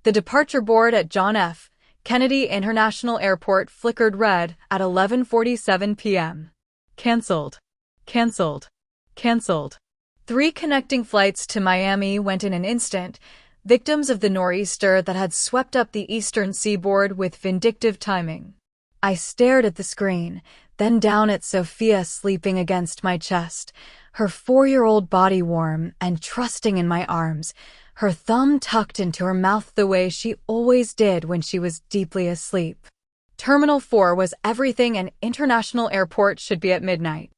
The departure board at John F. Kennedy International Airport flickered red at 11:47 p.m. Cancelled. Cancelled. Cancelled. 3 connecting flights to Miami went in an instant, victims of the nor'easter that had swept up the eastern seaboard with vindictive timing. I stared at the screen, then down at Sophia sleeping against my chest, her 4-year-old body warm and trusting in my arms, her thumb tucked into her mouth the way she always did when she was deeply asleep. Terminal 4 was everything an international airport should be at midnight.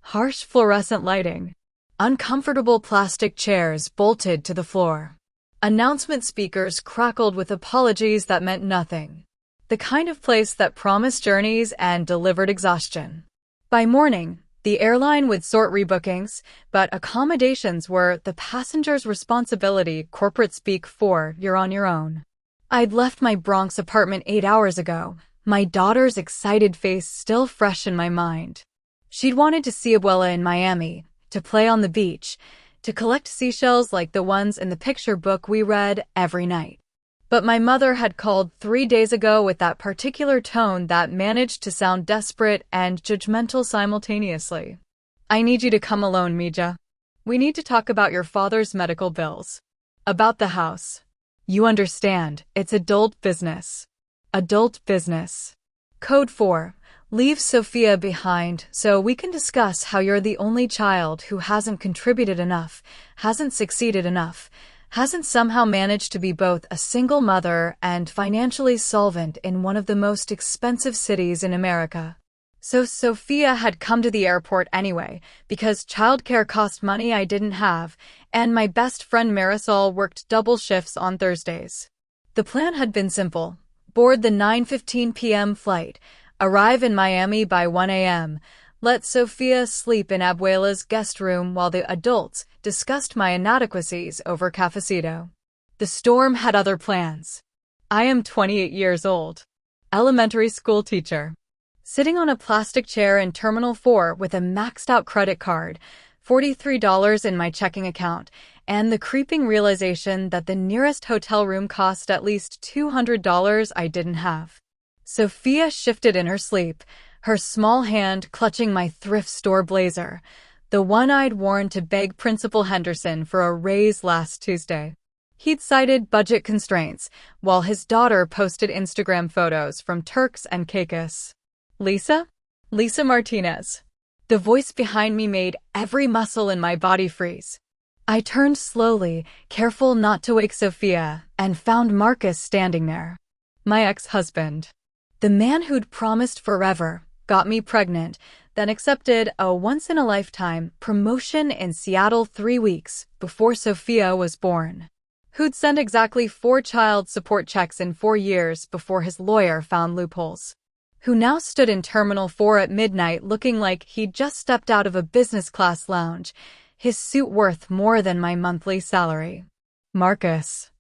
Harsh fluorescent lighting. Uncomfortable plastic chairs bolted to the floor. Announcement speakers crackled with apologies that meant nothing. The kind of place that promised journeys and delivered exhaustion. By morning, the airline would sort rebookings, but accommodations were the passenger's responsibility, corporate speak for you're on your own. I'd left my Bronx apartment 8 hours ago, my daughter's excited face still fresh in my mind. She'd wanted to see Abuela in Miami, to play on the beach, to collect seashells like the ones in the picture book we read every night. But my mother had called 3 days ago with that particular tone that managed to sound desperate and judgmental simultaneously. I need you to come alone, Mija. We need to talk about your father's medical bills. About the house. You understand, it's adult business. Adult business. Code 4. Leave Sophia behind so we can discuss how you're the only child who hasn't contributed enough, hasn't succeeded enough, hasn't somehow managed to be both a single mother and financially solvent in one of the most expensive cities in America. So Sophia had come to the airport anyway, because childcare cost money I didn't have, and my best friend Marisol worked double shifts on Thursdays. The plan had been simple. Board the 9:15 p.m. flight, arrive in Miami by 1 a.m., let Sophia sleep in Abuela's guest room while the adults discussed my inadequacies over cafecito. The storm had other plans. I am 28 years old. Elementary school teacher. Sitting on a plastic chair in Terminal 4 with a maxed-out credit card, $43 in my checking account, and the creeping realization that the nearest hotel room cost at least $200 I didn't have. Sophia shifted in her sleep, her small hand clutching my thrift store blazer, the one I'd worn to beg Principal Henderson for a raise last Tuesday. He'd cited budget constraints, while his daughter posted Instagram photos from Turks and Caicos. Lisa? Lisa Martinez. The voice behind me made every muscle in my body freeze. I turned slowly, careful not to wake Sophia, and found Marcus standing there. My ex-husband. The man who'd promised forever, got me pregnant, then accepted a once-in-a-lifetime promotion in Seattle 3 weeks before Sophia was born. Who'd sent exactly 4 child support checks in 4 years before his lawyer found loopholes. Who now stood in Terminal 4 at midnight looking like he'd just stepped out of a business-class lounge, his suit worth more than my monthly salary. Marcus.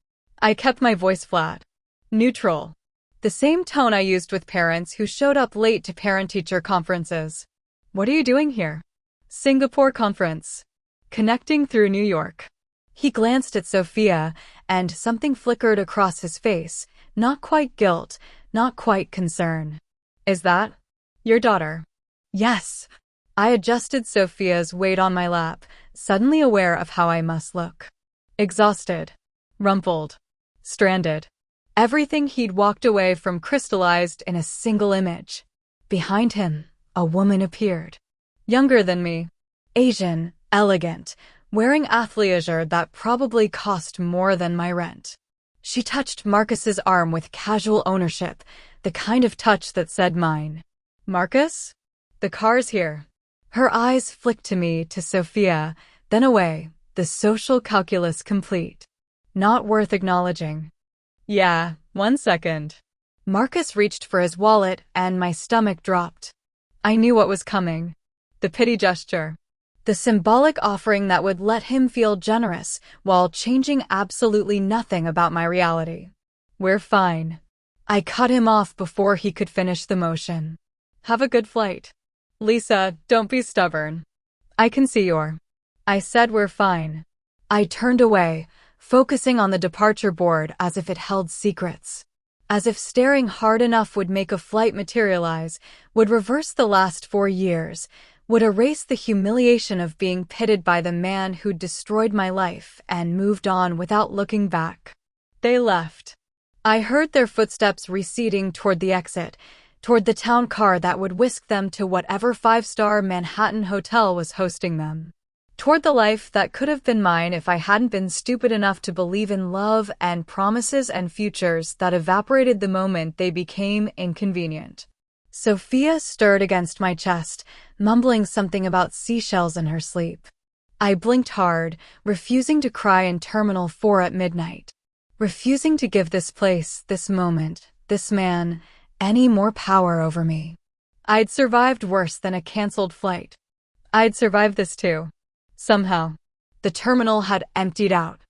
I kept my voice flat. Neutral. The same tone I used with parents who showed up late to parent-teacher conferences. What are you doing here? Singapore conference. Connecting through New York. He glanced at Sophia, and something flickered across his face. Not quite guilt, not quite concern. Is that your daughter? Yes. I adjusted Sophia's weight on my lap, suddenly aware of how I must look. Exhausted. Rumpled. Stranded. Everything he'd walked away from crystallized in a single image. Behind him, a woman appeared. Younger than me. Asian, elegant, wearing athleisure that probably cost more than my rent. She touched Marcus's arm with casual ownership, the kind of touch that said mine. Marcus? The car's here. Her eyes flicked to me, to Sophia, then away, the social calculus complete. Not worth acknowledging. Yeah, 1 second. Marcus reached for his wallet, and my stomach dropped. I knew what was coming. The pity gesture. The symbolic offering that would let him feel generous while changing absolutely nothing about my reality. We're fine. I cut him off before he could finish the motion. Have a good flight. Lisa, don't be stubborn. I can see you're. I said we're fine. I turned away, focusing on the departure board as if it held secrets. As if staring hard enough would make a flight materialize, would reverse the last 4 years, would erase the humiliation of being pitted by the man who'd destroyed my life and moved on without looking back. They left. I heard their footsteps receding toward the exit, toward the town car that would whisk them to whatever 5-star Manhattan hotel was hosting them. Toward the life that could have been mine if I hadn't been stupid enough to believe in love and promises and futures that evaporated the moment they became inconvenient. Sophia stirred against my chest, mumbling something about seashells in her sleep. I blinked hard, refusing to cry in Terminal 4 at midnight. Refusing to give this place, this moment, this man, any more power over me. I'd survived worse than a canceled flight. I'd survived this too. Somehow. The terminal had emptied out.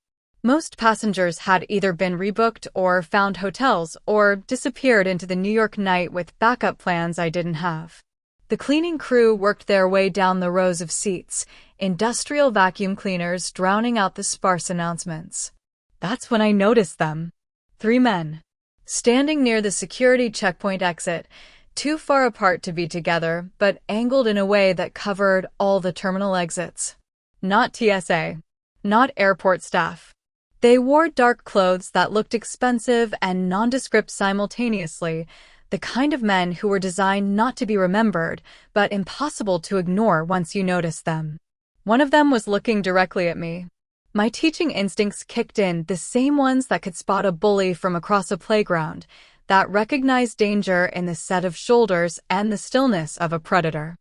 Most passengers had either been rebooked or found hotels or disappeared into the New York night with backup plans I didn't have. The cleaning crew worked their way down the rows of seats, industrial vacuum cleaners drowning out the sparse announcements. That's when I noticed them. 3 men. Standing near the security checkpoint exit, too far apart to be together, but angled in a way that covered all the terminal exits. Not TSA. Not airport staff. They wore dark clothes that looked expensive and nondescript simultaneously, the kind of men who were designed not to be remembered, but impossible to ignore once you noticed them. One of them was looking directly at me. My teaching instincts kicked in, the same ones that could spot a bully from across a playground, that recognized danger in the set of shoulders and the stillness of a predator.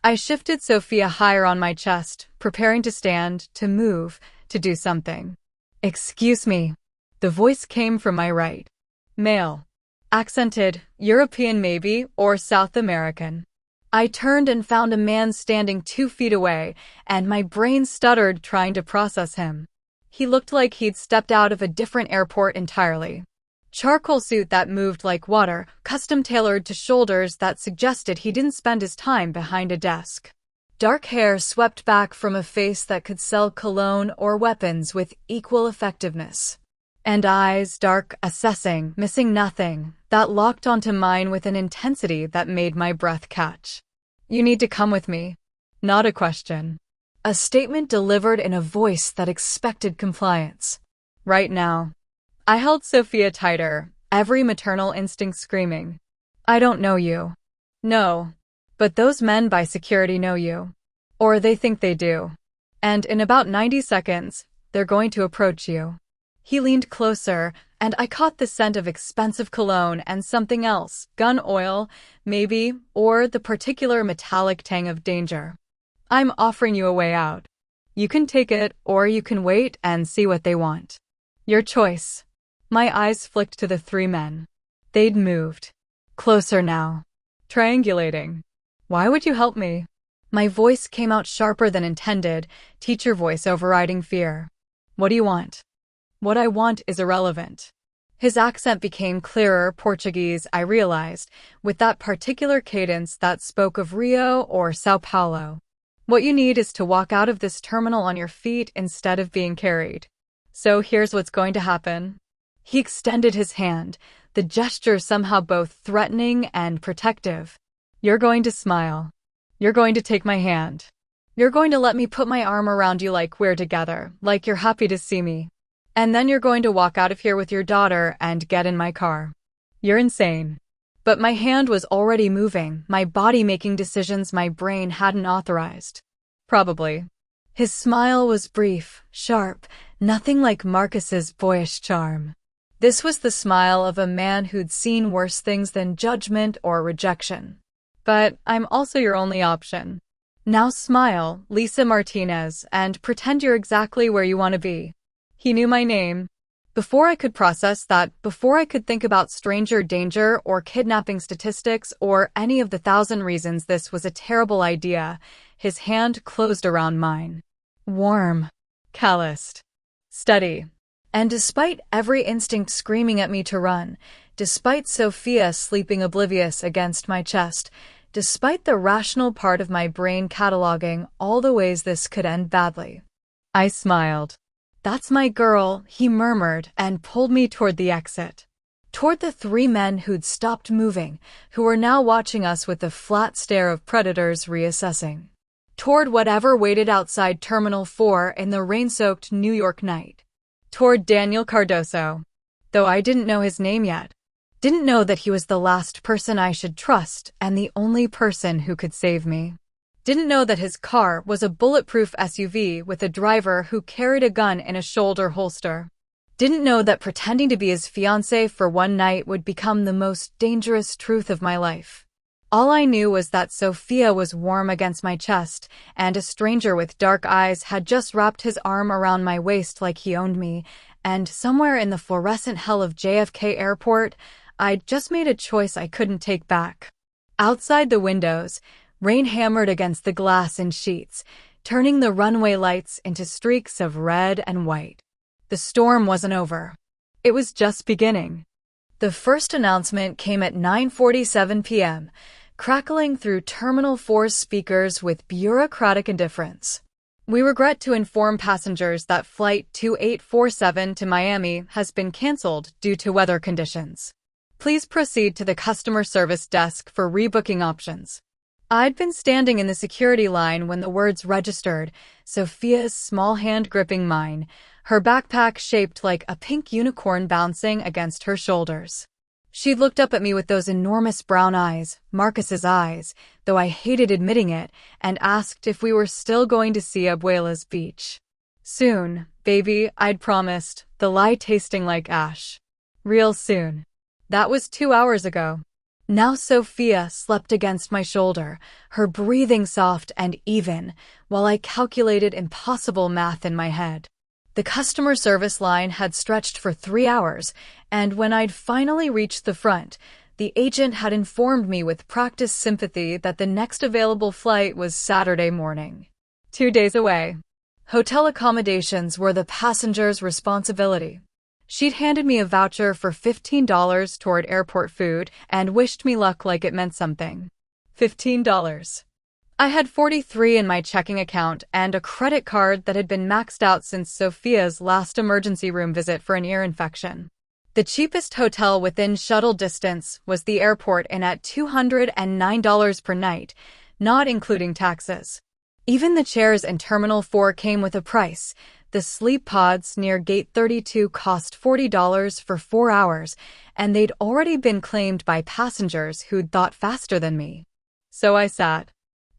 I shifted Sophia higher on my chest, preparing to stand, to move, to do something. "Excuse me." The voice came from my right. Male. Accented, European maybe, or South American. I turned and found a man standing 2 feet away, and my brain stuttered trying to process him. He looked like he'd stepped out of a different airport entirely. Charcoal suit that moved like water, custom-tailored to shoulders that suggested he didn't spend his time behind a desk. Dark hair swept back from a face that could sell cologne or weapons with equal effectiveness. And eyes, dark, assessing, missing nothing, that locked onto mine with an intensity that made my breath catch. "You need to come with me." Not a question. A statement delivered in a voice that expected compliance. Right now. I held Sophia tighter, every maternal instinct screaming. "I don't know you." "No. But those men by security know you. Or they think they do. And in about 90 seconds, they're going to approach you." He leaned closer, and I caught the scent of expensive cologne and something else, gun oil, maybe, or the particular metallic tang of danger. "I'm offering you a way out. You can take it, or you can wait and see what they want. Your choice." My eyes flicked to the 3 men. They'd moved. Closer now. Triangulating. "Why would you help me?" My voice came out sharper than intended, teacher voice overriding fear. "What do you want?" "What I want is irrelevant." His accent became clearer, Portuguese, I realized, with that particular cadence that spoke of Rio or Sao Paulo. "What you need is to walk out of this terminal on your feet instead of being carried. So here's what's going to happen." He extended his hand, the gesture somehow both threatening and protective. "You're going to smile. You're going to take my hand. You're going to let me put my arm around you like we're together, like you're happy to see me. And then you're going to walk out of here with your daughter and get in my car. You're insane." But my hand was already moving, my body making decisions my brain hadn't authorized. Probably. His smile was brief, sharp, nothing like Marcus's boyish charm. This was the smile of a man who'd seen worse things than judgment or rejection. "But I'm also your only option. Now smile, Lisa Martinez, and pretend you're exactly where you want to be." He knew my name. Before I could process that, before I could think about stranger danger or kidnapping statistics or any of the 1,000 reasons this was a terrible idea, his hand closed around mine. Warm. Calloused. Steady. And despite every instinct screaming at me to run, despite Sophia sleeping oblivious against my chest, despite the rational part of my brain cataloging all the ways this could end badly, I smiled. "That's my girl," he murmured and pulled me toward the exit. Toward the three men who'd stopped moving, who were now watching us with the flat stare of predators reassessing. Toward whatever waited outside Terminal 4 in the rain-soaked New York night. Toward Daniel Cardoso. Though I didn't know his name yet. Didn't know that he was the last person I should trust and the only person who could save me. Didn't know that his car was a bulletproof SUV with a driver who carried a gun in a shoulder holster. Didn't know that pretending to be his fiancée for one night would become the most dangerous truth of my life. All I knew was that Sophia was warm against my chest, and a stranger with dark eyes had just wrapped his arm around my waist like he owned me, and somewhere in the fluorescent hell of JFK Airport, I'd just made a choice I couldn't take back. Outside the windows, rain hammered against the glass in sheets, turning the runway lights into streaks of red and white. The storm wasn't over. It was just beginning. The first announcement came at 9:47 p.m., crackling through Terminal 4's speakers with bureaucratic indifference. "We regret to inform passengers that Flight 2847 to Miami has been canceled due to weather conditions. Please proceed to the customer service desk for rebooking options." I'd been standing in the security line when the words registered, Sophia's small hand gripping mine, her backpack shaped like a pink unicorn bouncing against her shoulders. She looked up at me with those enormous brown eyes, Marcus's eyes, though I hated admitting it, and asked if we were still going to see Abuela's beach. "Soon, baby," I'd promised, the lie tasting like ash. Real soon. That was 2 hours ago. Now Sophia slept against my shoulder, her breathing soft and even, while I calculated impossible math in my head. The customer service line had stretched for 3 hours, and when I'd finally reached the front, the agent had informed me with practiced sympathy that the next available flight was Saturday morning. 2 days away. Hotel accommodations were the passenger's responsibility. She'd handed me a voucher for $15 toward airport food and wished me luck like it meant something. $15. I had $43 in my checking account and a credit card that had been maxed out since Sophia's last emergency room visit for an ear infection. The cheapest hotel within shuttle distance was the airport Inn at $209 per night, not including taxes. Even the chairs in Terminal 4 came with a price. The sleep pods near Gate 32 cost $40 for 4 hours, and they'd already been claimed by passengers who'd thought faster than me. So I sat.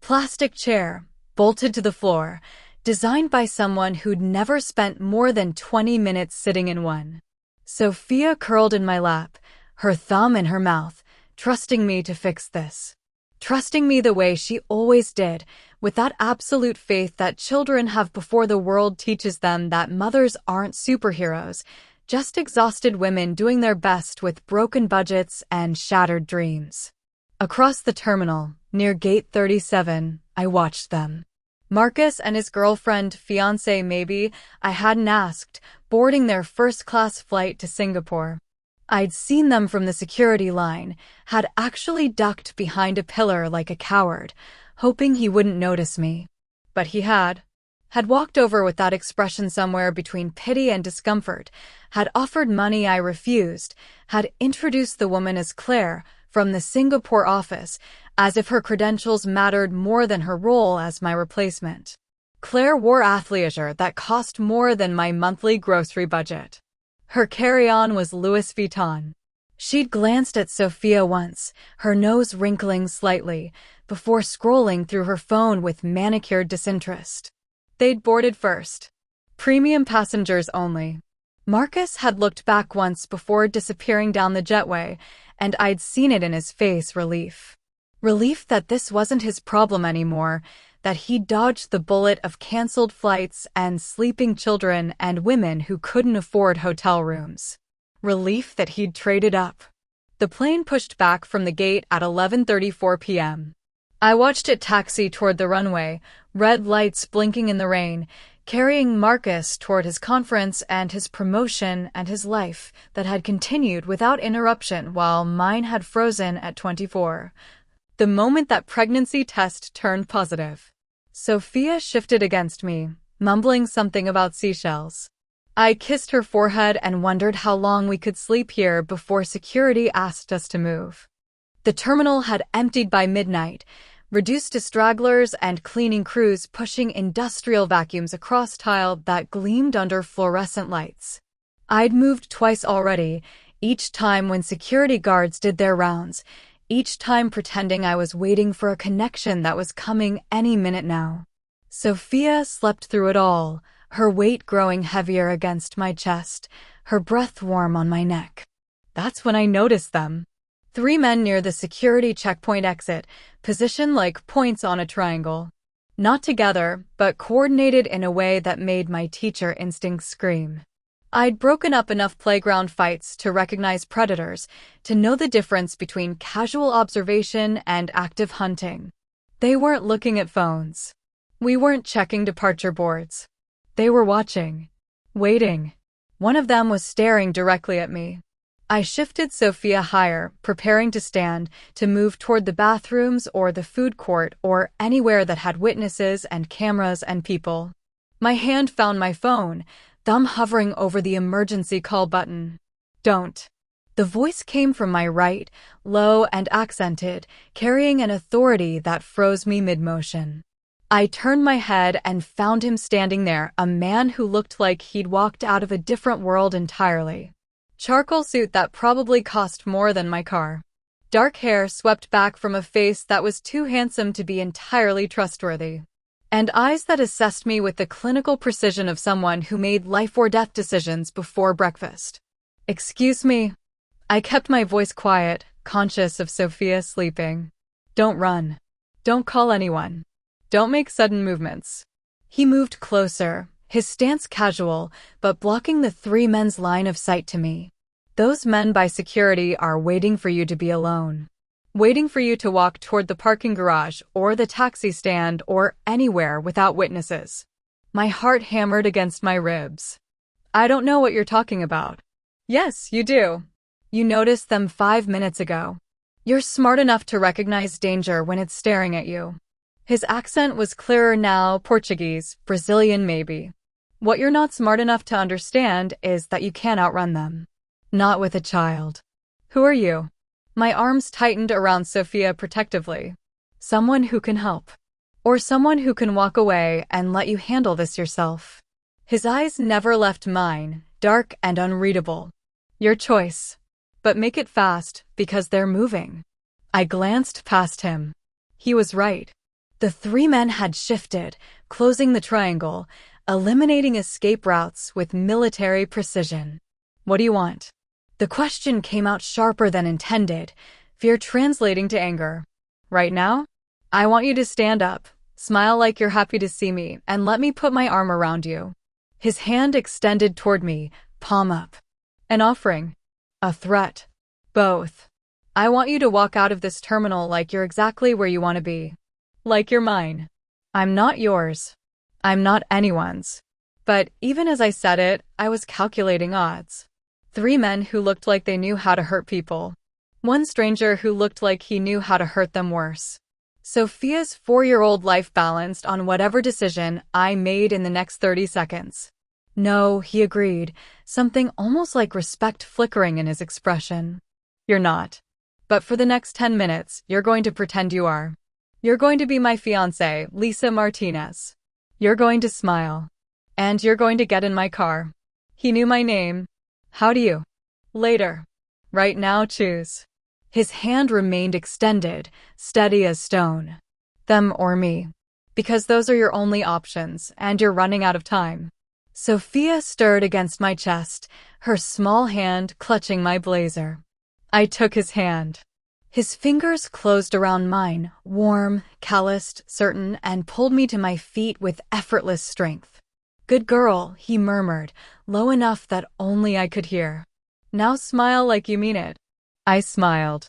Plastic chair, bolted to the floor, designed by someone who'd never spent more than 20 minutes sitting in one. Sophia curled in my lap, her thumb in her mouth, trusting me to fix this. Trusting me the way she always did, with that absolute faith that children have before the world teaches them that mothers aren't superheroes, just exhausted women doing their best with broken budgets and shattered dreams. Across the terminal, near Gate 37, I watched them. Marcus and his girlfriend, fiancée maybe, I hadn't asked, boarding their first-class flight to Singapore. I'd seen them from the security line, had actually ducked behind a pillar like a coward, hoping he wouldn't notice me. But he had walked over with that expression somewhere between pity and discomfort, had offered money I refused, had introduced the woman as Claire from the Singapore office, as if her credentials mattered more than her role as my replacement. Claire wore athleisure that cost more than my monthly grocery budget. Her carry-on was Louis Vuitton. She'd glanced at Sophia once, her nose wrinkling slightly, before scrolling through her phone with manicured disinterest. They'd boarded first. Premium passengers only. Marcus had looked back once before disappearing down the jetway, and I'd seen it in his face, relief. Relief that this wasn't his problem anymore, that he'd dodged the bullet of canceled flights and sleeping children and women who couldn't afford hotel rooms. Relief that he'd traded up. The plane pushed back from the gate at 11:34 p.m. I watched it taxi toward the runway, red lights blinking in the rain, carrying Marcus toward his conference and his promotion and his life that had continued without interruption while mine had frozen at 24. The moment that pregnancy test turned positive. Sophia shifted against me, mumbling something about seashells. I kissed her forehead and wondered how long we could sleep here before security asked us to move. The terminal had emptied by midnight, reduced to stragglers and cleaning crews pushing industrial vacuums across tile that gleamed under fluorescent lights. I'd moved twice already, each time when security guards did their rounds, each time pretending I was waiting for a connection that was coming any minute now. Sophia slept through it all, her weight growing heavier against my chest, her breath warm on my neck. That's when I noticed them. 3 men near the security checkpoint exit, positioned like points on a triangle. Not together, but coordinated in a way that made my teacher instincts scream. I'd broken up enough playground fights to recognize predators, to know the difference between casual observation and active hunting. They weren't looking at phones. We weren't checking departure boards. They were watching. Waiting. One of them was staring directly at me. I shifted Sophia higher, preparing to stand, to move toward the bathrooms or the food court or anywhere that had witnesses and cameras and people. My hand found my phone, thumb hovering over the emergency call button. Don't. The voice came from my right, low and accented, carrying an authority that froze me mid-motion. I turned my head and found him standing there, a man who looked like he'd walked out of a different world entirely. Charcoal suit that probably cost more than my car. Dark hair swept back from a face that was too handsome to be entirely trustworthy. And eyes that assessed me with the clinical precision of someone who made life-or-death decisions before breakfast. Excuse me. I kept my voice quiet, conscious of Sophia sleeping. Don't run. Don't call anyone. Don't make sudden movements. He moved closer, his stance casual, but blocking the 3 men's line of sight to me. Those men by security are waiting for you to be alone. Waiting for you to walk toward the parking garage or the taxi stand or anywhere without witnesses. My heart hammered against my ribs. I don't know what you're talking about. Yes, you do. You noticed them 5 minutes ago. You're smart enough to recognize danger when it's staring at you. His accent was clearer now, Portuguese, Brazilian maybe. What you're not smart enough to understand is that you can't outrun them. Not with a child. Who are you? My arms tightened around Sophia protectively. Someone who can help. Or someone who can walk away and let you handle this yourself. His eyes never left mine, dark and unreadable. Your choice. But make it fast, because they're moving. I glanced past him. He was right. The 3 men had shifted, closing the triangle, eliminating escape routes with military precision. What do you want? The question came out sharper than intended, fear translating to anger. Right now? I want you to stand up, smile like you're happy to see me, and let me put my arm around you. His hand extended toward me, palm up. An offering. A threat. Both. I want you to walk out of this terminal like you're exactly where you want to be. Like you're mine. I'm not yours. I'm not anyone's. But even as I said it, I was calculating odds. 3 men who looked like they knew how to hurt people. 1 stranger who looked like he knew how to hurt them worse. Sophia's 4-year-old life balanced on whatever decision I made in the next 30 seconds. No, he agreed, something almost like respect flickering in his expression. You're not. But for the next 10 minutes, you're going to pretend you are. You're going to be my fiancée, Lisa Martinez. You're going to smile. And you're going to get in my car. He knew my name. How do you? Later. Right now, choose. His hand remained extended, steady as stone. Them or me. Because those are your only options, and you're running out of time. Sophia stirred against my chest, her small hand clutching my blazer. I took his hand. His fingers closed around mine, warm, calloused, certain, and pulled me to my feet with effortless strength. Good girl, he murmured, low enough that only I could hear. Now smile like you mean it. I smiled.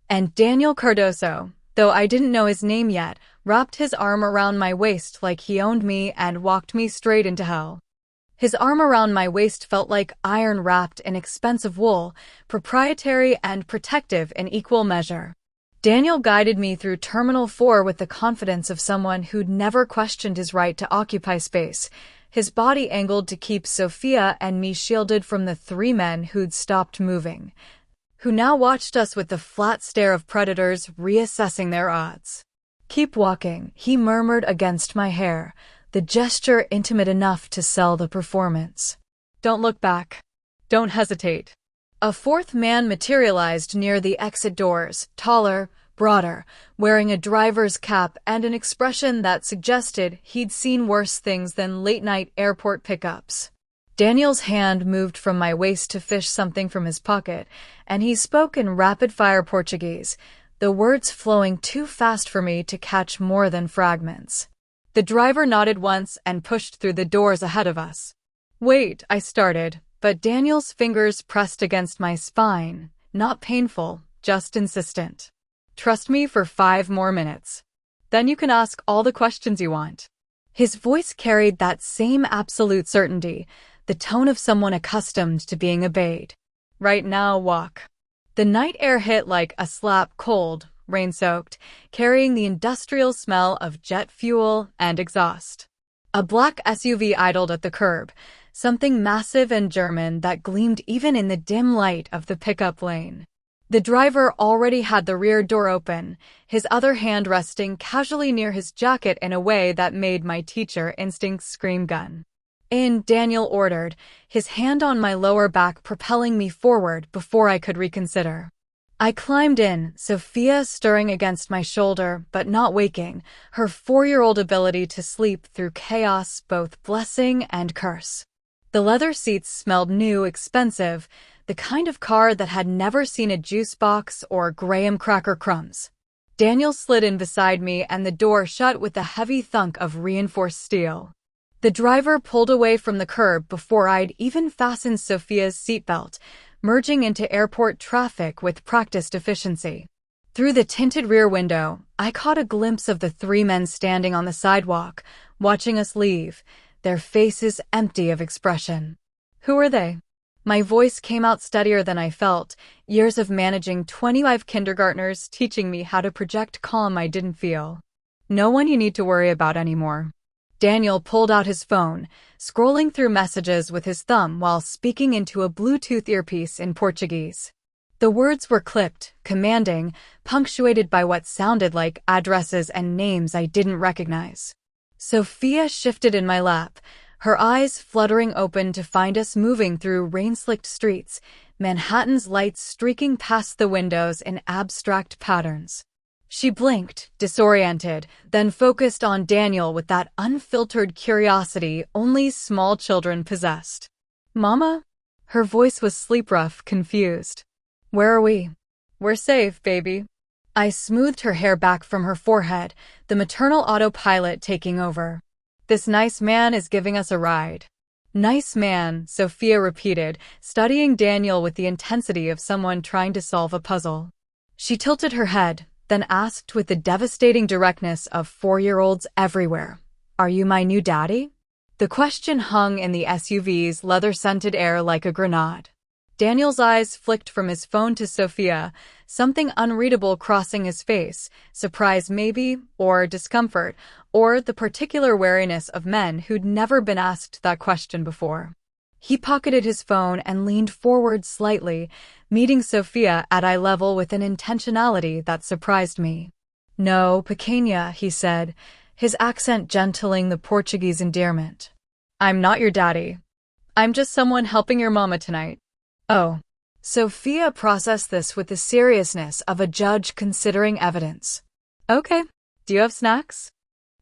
And Daniel Cardoso, though I didn't know his name yet, wrapped his arm around my waist like he owned me and walked me straight into hell. His arm around my waist felt like iron wrapped in expensive wool, proprietary and protective in equal measure. Daniel guided me through Terminal 4 with the confidence of someone who'd never questioned his right to occupy space, his body angled to keep Sophia and me shielded from the three men who'd stopped moving, who now watched us with the flat stare of predators reassessing their odds. "Keep walking," he murmured against my hair, the gesture intimate enough to sell the performance. "Don't look back. Don't hesitate." A fourth man materialized near the exit doors, taller, broader, wearing a driver's cap and an expression that suggested he'd seen worse things than late-night airport pickups. Daniel's hand moved from my waist to fish something from his pocket, and he spoke in rapid-fire Portuguese, the words flowing too fast for me to catch more than fragments. The driver nodded once and pushed through the doors ahead of us. "Wait," I started, but Daniel's fingers pressed against my spine, not painful, just insistent. "Trust me for 5 more minutes. Then you can ask all the questions you want." His voice carried that same absolute certainty, the tone of someone accustomed to being obeyed. "Right now, walk." The night air hit like a slap, cold, rain-soaked, carrying the industrial smell of jet fuel and exhaust. A black SUV idled at the curb, something massive and German that gleamed even in the dim light of the pickup lane. The driver already had the rear door open, his other hand resting casually near his jacket in a way that made my teacher instincts scream gun. "In," Daniel ordered, his hand on my lower back propelling me forward before I could reconsider. I climbed in, Sophia stirring against my shoulder but not waking, her 4-year-old ability to sleep through chaos both blessing and curse. The leather seats smelled new, expensive, the kind of car that had never seen a juice box or graham cracker crumbs. Daniel slid in beside me and the door shut with a heavy thunk of reinforced steel. The driver pulled away from the curb before I'd even fastened Sophia's seatbelt, merging into airport traffic with practiced efficiency. Through the tinted rear window, I caught a glimpse of the 3 men standing on the sidewalk, watching us leave, their faces empty of expression. "Who are they?" My voice came out steadier than I felt, years of managing 25 kindergartners teaching me how to project calm I didn't feel. "No one you need to worry about anymore." Daniel pulled out his phone, scrolling through messages with his thumb while speaking into a Bluetooth earpiece in Portuguese. The words were clipped, commanding, punctuated by what sounded like addresses and names I didn't recognize. Sophia shifted in my lap, her eyes fluttering open to find us moving through rain-slicked streets, Manhattan's lights streaking past the windows in abstract patterns. She blinked, disoriented, then focused on Daniel with that unfiltered curiosity only small children possessed. "Mama?" Her voice was sleep-rough, confused. "Where are we?" "We're safe, baby." I smoothed her hair back from her forehead, the maternal autopilot taking over. "This nice man is giving us a ride." "Nice man," Sophia repeated, studying Daniel with the intensity of someone trying to solve a puzzle. She tilted her head, then asked with the devastating directness of 4-year-olds everywhere, "Are you my new daddy?" The question hung in the SUV's leather-scented air like a grenade. Daniel's eyes flicked from his phone to Sophia, something unreadable crossing his face, surprise maybe, or discomfort, or the particular wariness of men who'd never been asked that question before. He pocketed his phone and leaned forward slightly, meeting Sophia at eye level with an intentionality that surprised me. "No, pequeña," he said, his accent gentling the Portuguese endearment. "I'm not your daddy. I'm just someone helping your mama tonight." "Oh." Sophia processed this with the seriousness of a judge considering evidence. "Okay. Do you have snacks?"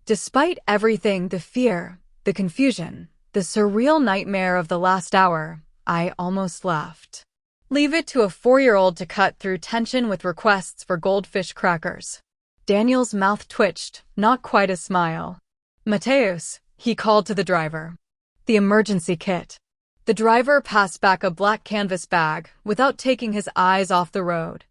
Despite everything, the fear, the confusion, the surreal nightmare of the last hour, I almost laughed. Leave it to a 4-year-old to cut through tension with requests for goldfish crackers. Daniel's mouth twitched, not quite a smile. "Mateus," he called to the driver. "The emergency kit." The driver passed back a black canvas bag without taking his eyes off the road.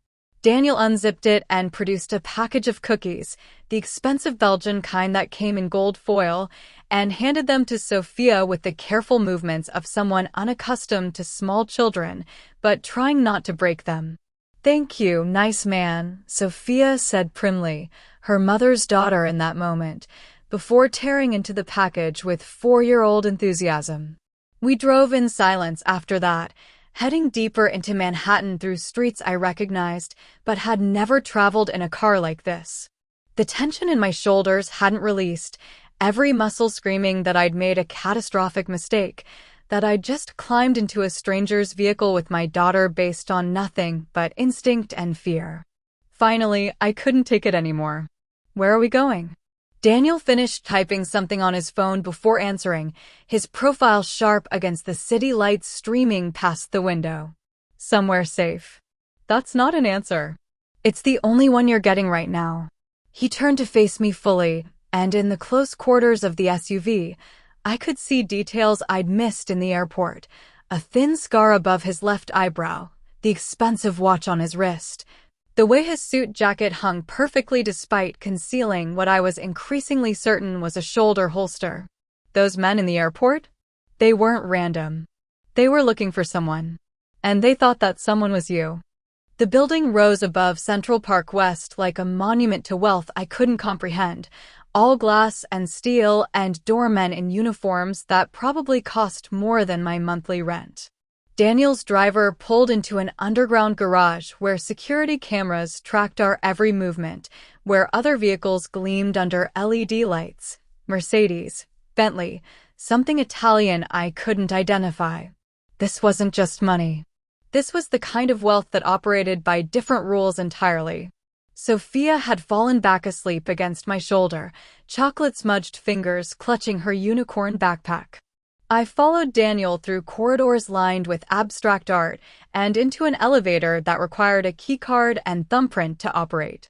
Daniel unzipped it and produced a package of cookies, the expensive Belgian kind that came in gold foil, and handed them to Sophia with the careful movements of someone unaccustomed to small children, but trying not to break them. "Thank you, nice man," Sophia said primly, her mother's daughter in that moment, before tearing into the package with 4-year-old enthusiasm. We drove in silence after that, heading deeper into Manhattan through streets I recognized, but had never traveled in a car like this. The tension in my shoulders hadn't released, every muscle screaming that I'd made a catastrophic mistake, that I'd just climbed into a stranger's vehicle with my daughter based on nothing but instinct and fear. Finally, I couldn't take it anymore. "Where are we going?" Daniel finished typing something on his phone before answering, his profile sharp against the city lights streaming past the window. "Somewhere safe." "That's not an answer. It's the only one you're getting right now." He turned to face me fully, and in the close quarters of the SUV, I could see details I'd missed in the airport. A thin scar above his left eyebrow, the expensive watch on his wrist, the way his suit jacket hung perfectly despite concealing what I was increasingly certain was a shoulder holster. Those men in the airport? They weren't random. They were looking for someone. And they thought that someone was you. The building rose above Central Park West like a monument to wealth I couldn't comprehend, all glass and steel and doormen in uniforms that probably cost more than my monthly rent. Daniel's driver pulled into an underground garage where security cameras tracked our every movement, where other vehicles gleamed under LED lights. Mercedes, Bentley, something Italian I couldn't identify. This wasn't just money. This was the kind of wealth that operated by different rules entirely. Sophia had fallen back asleep against my shoulder, chocolate-smudged fingers clutching her unicorn backpack. I followed Daniel through corridors lined with abstract art and into an elevator that required a keycard and thumbprint to operate.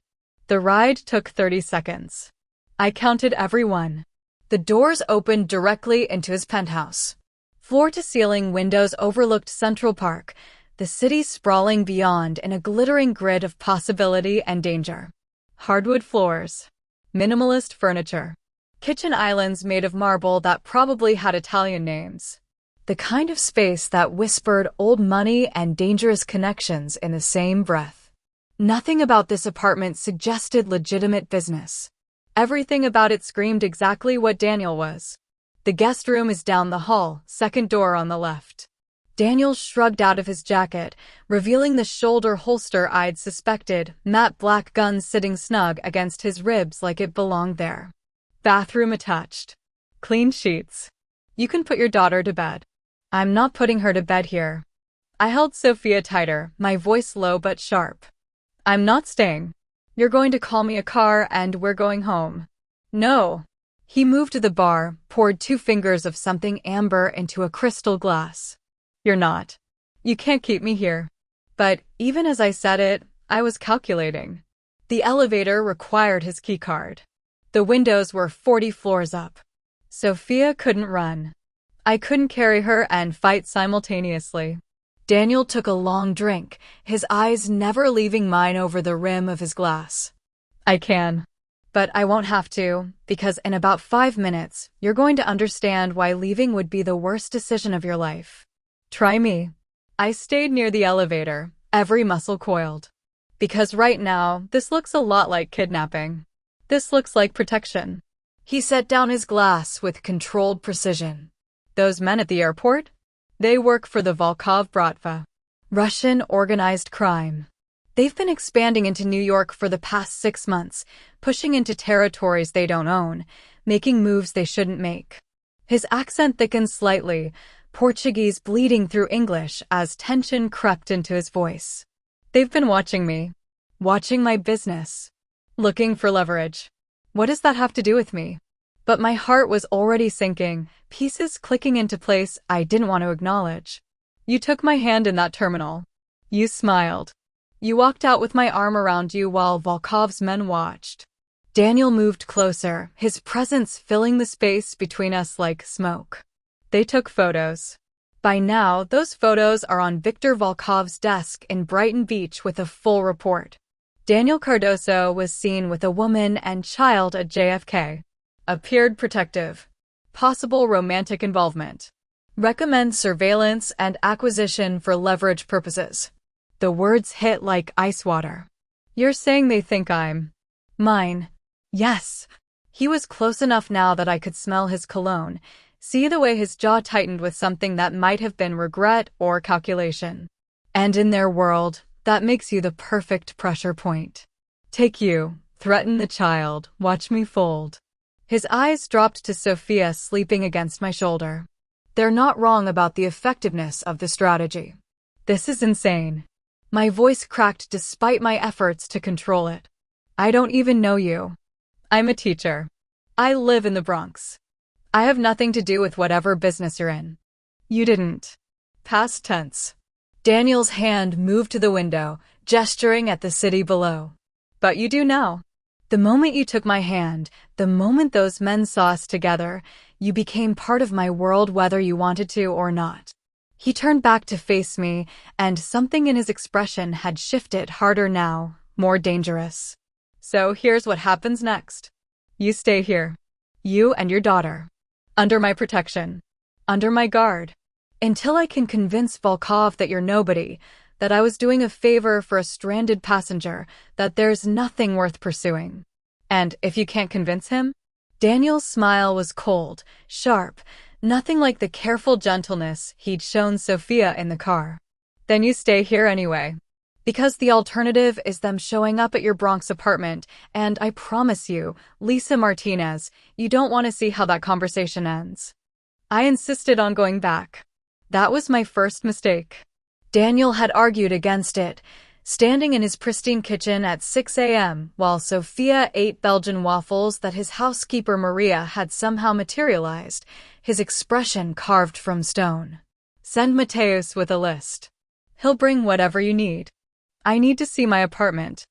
The ride took 30 seconds. I counted every one. The doors opened directly into his penthouse. Floor-to-ceiling windows overlooked Central Park, the city sprawling beyond in a glittering grid of possibility and danger. Hardwood floors. Minimalist furniture. Kitchen islands made of marble that probably had Italian names. The kind of space that whispered old money and dangerous connections in the same breath. Nothing about this apartment suggested legitimate business. Everything about it screamed exactly what Daniel was. "The guest room is down the hall, second door on the left." Daniel shrugged out of his jacket, revealing the shoulder holster I'd suspected, matte black gun sitting snug against his ribs like it belonged there. "Bathroom attached. Clean sheets. You can put your daughter to bed." "I'm not putting her to bed here." I held Sophia tighter, my voice low but sharp. "I'm not staying. You're going to call me a car and we're going home." "No." He moved to the bar, poured 2 fingers of something amber into a crystal glass. "You're not. You can't keep me here." But even as I said it, I was calculating. The elevator required his keycard. The windows were 40 floors up. Sophia couldn't run. I couldn't carry her and fight simultaneously. Daniel took a long drink, his eyes never leaving mine over the rim of his glass. "I can. But I won't have to, because in about 5 minutes, you're going to understand why leaving would be the worst decision of your life. Try me." I stayed near the elevator, every muscle coiled. Because right now, this looks a lot like kidnapping. This looks like protection. He set down his glass with controlled precision. "Those men at the airport? They work for the Volkov Bratva. Russian organized crime. They've been expanding into New York for the past 6 months, pushing into territories they don't own, making moves they shouldn't make." His accent thickened slightly, Portuguese bleeding through English as tension crept into his voice. "They've been watching me. Watching my business. Looking for leverage. What does that have to do with me?" But my heart was already sinking, pieces clicking into place I didn't want to acknowledge. "You took my hand in that terminal. You smiled. You walked out with my arm around you while Volkov's men watched." Daniel moved closer, his presence filling the space between us like smoke. "They took photos. By now, those photos are on Viktor Volkov's desk in Brighton Beach with a full report. Daniel Cardoso was seen with a woman and child at JFK. Appeared protective. Possible romantic involvement. Recommend surveillance and acquisition for leverage purposes." The words hit like ice water. "You're saying they think I'm mine?" "Yes." He was close enough now that I could smell his cologne, see the way his jaw tightened with something that might have been regret or calculation. And in their world, that makes you the perfect pressure point. Take you, threaten the child, watch me fold. His eyes dropped to Sophia sleeping against my shoulder. They're not wrong about the effectiveness of the strategy. This is insane. My voice cracked despite my efforts to control it. I don't even know you. I'm a teacher. I live in the Bronx. I have nothing to do with whatever business you're in. You didn't. Past tense. Daniel's hand moved to the window, gesturing at the city below. But you do now. The moment you took my hand, the moment those men saw us together, you became part of my world whether you wanted to or not. He turned back to face me, and something in his expression had shifted harder now, more dangerous. So here's what happens next. You stay here. You and your daughter. Under my protection. Under my guard. Until I can convince Volkov that you're nobody, that I was doing a favor for a stranded passenger, that there's nothing worth pursuing. And if you can't convince him? Daniel's smile was cold, sharp, nothing like the careful gentleness he'd shown Sophia in the car. Then you stay here anyway. Because the alternative is them showing up at your Bronx apartment, and I promise you, Lisa Martinez, you don't want to see how that conversation ends. I insisted on going back. That was my first mistake. Daniel had argued against it, standing in his pristine kitchen at 6 a.m. while Sophia ate Belgian waffles that his housekeeper Maria had somehow materialized, his expression carved from stone. Send Mateus with a list. He'll bring whatever you need. I need to see my apartment.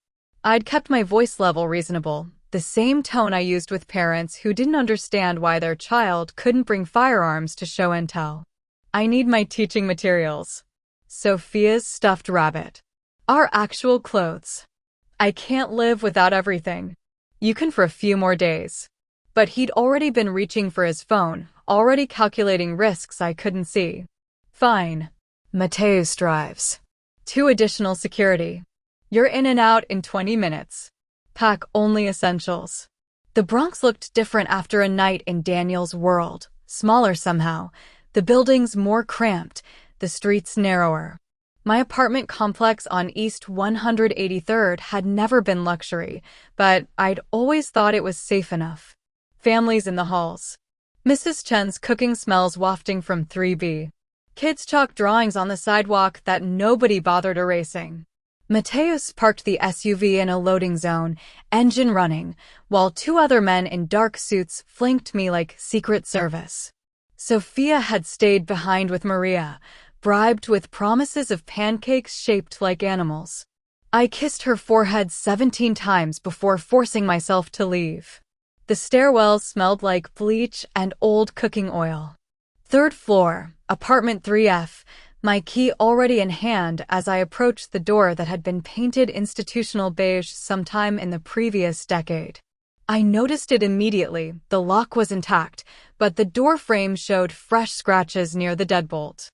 I'd kept my voice level reasonable, the same tone I used with parents who didn't understand why their child couldn't bring firearms to show and tell. I need my teaching materials. Sophia's stuffed rabbit. Our actual clothes. I can't live without everything. You can for a few more days. But he'd already been reaching for his phone, already calculating risks I couldn't see. Fine. Mateus drives. 2 additional security. You're in and out in 20 minutes. Pack only essentials. The Bronx looked different after a night in Daniel's world, smaller somehow, the buildings more cramped, the streets narrower. My apartment complex on East 183rd had never been luxury, but I'd always thought it was safe enough. Families in the halls. Mrs. Chen's cooking smells wafting from 3B. Kids' chalk drawings on the sidewalk that nobody bothered erasing. Mateus parked the SUV in a loading zone, engine running, while 2 other men in dark suits flanked me like Secret Service. Sophia had stayed behind with Maria, bribed with promises of pancakes shaped like animals. I kissed her forehead 17 times before forcing myself to leave. The stairwell smelled like bleach and old cooking oil. 3rd floor, apartment 3F, my key already in hand as I approached the door that had been painted institutional beige sometime in the previous decade. I noticed it immediately, the lock was intact, but the door frame showed fresh scratches near the deadbolt.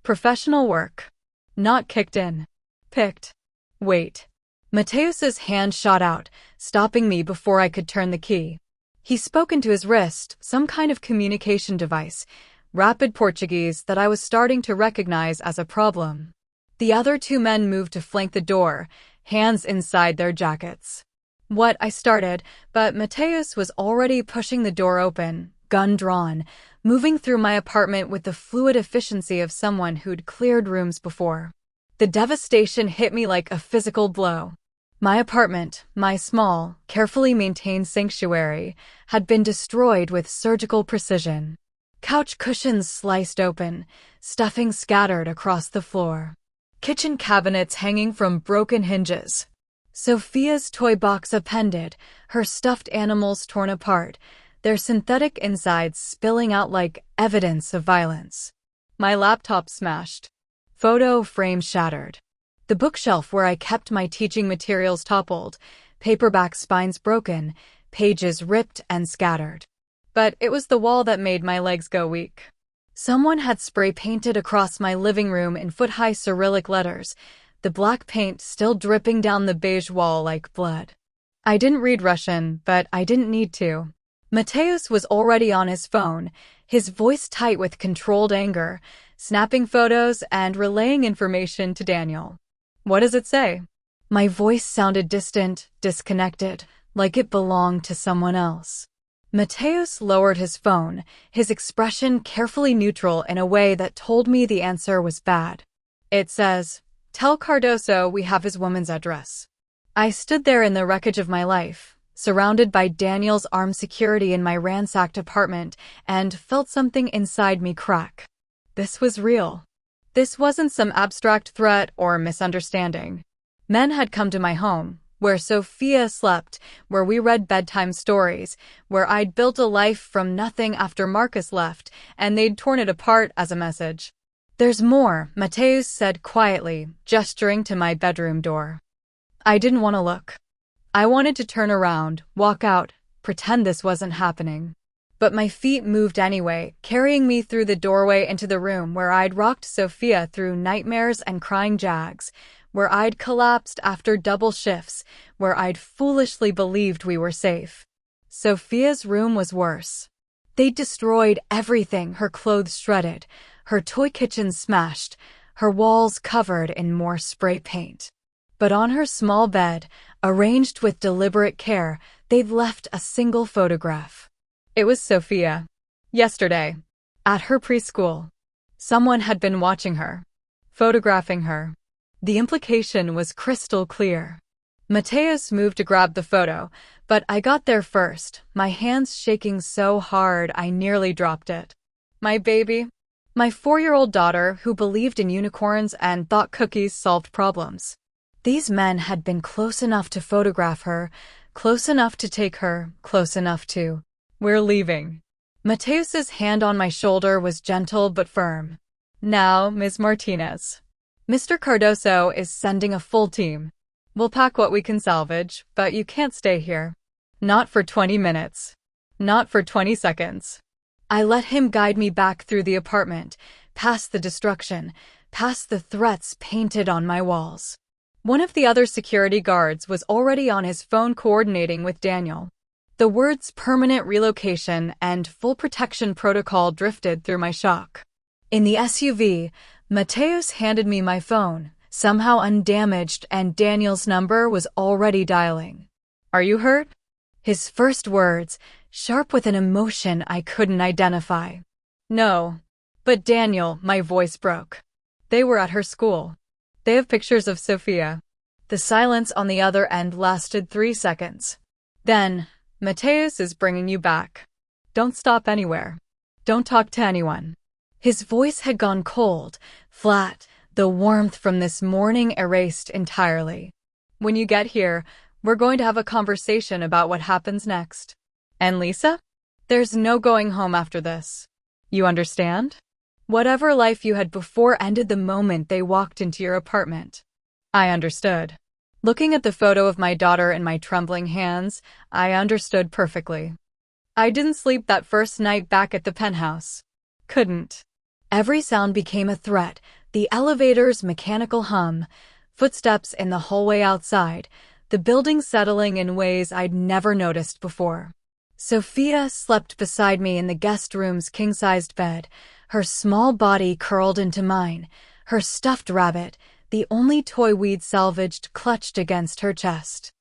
Professional work. Not kicked in. Picked. Wait. Mateus's hand shot out, stopping me before I could turn the key. He spoke into his wrist, some kind of communication device, rapid Portuguese that I was starting to recognize as a problem. The other 2 men moved to flank the door, hands inside their jackets. What I started, but Mateus was already pushing the door open, gun drawn, moving through my apartment with the fluid efficiency of someone who'd cleared rooms before. The devastation hit me like a physical blow. My apartment, my small, carefully maintained sanctuary, had been destroyed with surgical precision. Couch cushions sliced open, stuffing scattered across the floor. Kitchen cabinets hanging from broken hinges. Sophia's toy box appended, her stuffed animals torn apart, their synthetic insides spilling out like evidence of violence. My laptop smashed. Photo frame shattered. The bookshelf where I kept my teaching materials toppled, paperback spines broken, pages ripped and scattered. But it was the wall that made my legs go weak. Someone had spray painted across my living room in foot-high Cyrillic letters, the black paint still dripping down the beige wall like blood. I didn't read Russian, but I didn't need to. Mateus was already on his phone, his voice tight with controlled anger, snapping photos and relaying information to Daniel. What does it say? My voice sounded distant, disconnected, like it belonged to someone else. Mateus lowered his phone, his expression carefully neutral in a way that told me the answer was bad. It says, "Tell Cardoso we have his woman's address." I stood there in the wreckage of my life, surrounded by Daniel's armed security in my ransacked apartment, and felt something inside me crack. This was real. This wasn't some abstract threat or misunderstanding. Men had come to my home, where Sophia slept, where we read bedtime stories, where I'd built a life from nothing after Marcus left, and they'd torn it apart as a message. There's more, Mateus said quietly, gesturing to my bedroom door. I didn't want to look. I wanted to turn around, walk out, pretend this wasn't happening. But my feet moved anyway, carrying me through the doorway into the room where I'd rocked Sophia through nightmares and crying jags, where I'd collapsed after double shifts, where I'd foolishly believed we were safe. Sophia's room was worse. They'd destroyed everything, her clothes shredded, her toy kitchen smashed, her walls covered in more spray paint. But on her small bed, arranged with deliberate care, they'd left a single photograph. It was Sophia. Yesterday. At her preschool. Someone had been watching her. Photographing her. The implication was crystal clear. Mateus moved to grab the photo, but I got there first, my hands shaking so hard I nearly dropped it. My baby. My 4-year-old daughter who believed in unicorns and thought cookies solved problems. These men had been close enough to photograph her, close enough to take her, close enough to... We're leaving. Mateus's hand on my shoulder was gentle but firm. Now, Ms. Martinez. Mr. Cardoso is sending a full team. We'll pack what we can salvage, but you can't stay here. Not for 20 minutes. Not for 20 seconds. I let him guide me back through the apartment, past the destruction, past the threats painted on my walls. One of the other security guards was already on his phone coordinating with Daniel. The words permanent relocation and full protection protocol drifted through my shock. In the SUV, Mateus handed me my phone, somehow undamaged, and Daniel's number was already dialing. Are you hurt? His first words, sharp with an emotion I couldn't identify. No. But Daniel, my voice broke. They were at her school. They have pictures of Sophia. The silence on the other end lasted 3 seconds. Then, Mateus is bringing you back. Don't stop anywhere. Don't talk to anyone. His voice had gone cold, flat, the warmth from this morning erased entirely. When you get here, we're going to have a conversation about what happens next. And Lisa? There's no going home after this. You understand? Whatever life you had before ended the moment they walked into your apartment. I understood. Looking at the photo of my daughter in my trembling hands, I understood perfectly. I didn't sleep that first night back at the penthouse. Couldn't. Every sound became a threat, the elevator's mechanical hum, footsteps in the hallway outside, the building settling in ways I'd never noticed before. Sophia slept beside me in the guest room's king-sized bed, her small body curled into mine, her stuffed rabbit, the only toy we'd salvaged, clutched against her chest.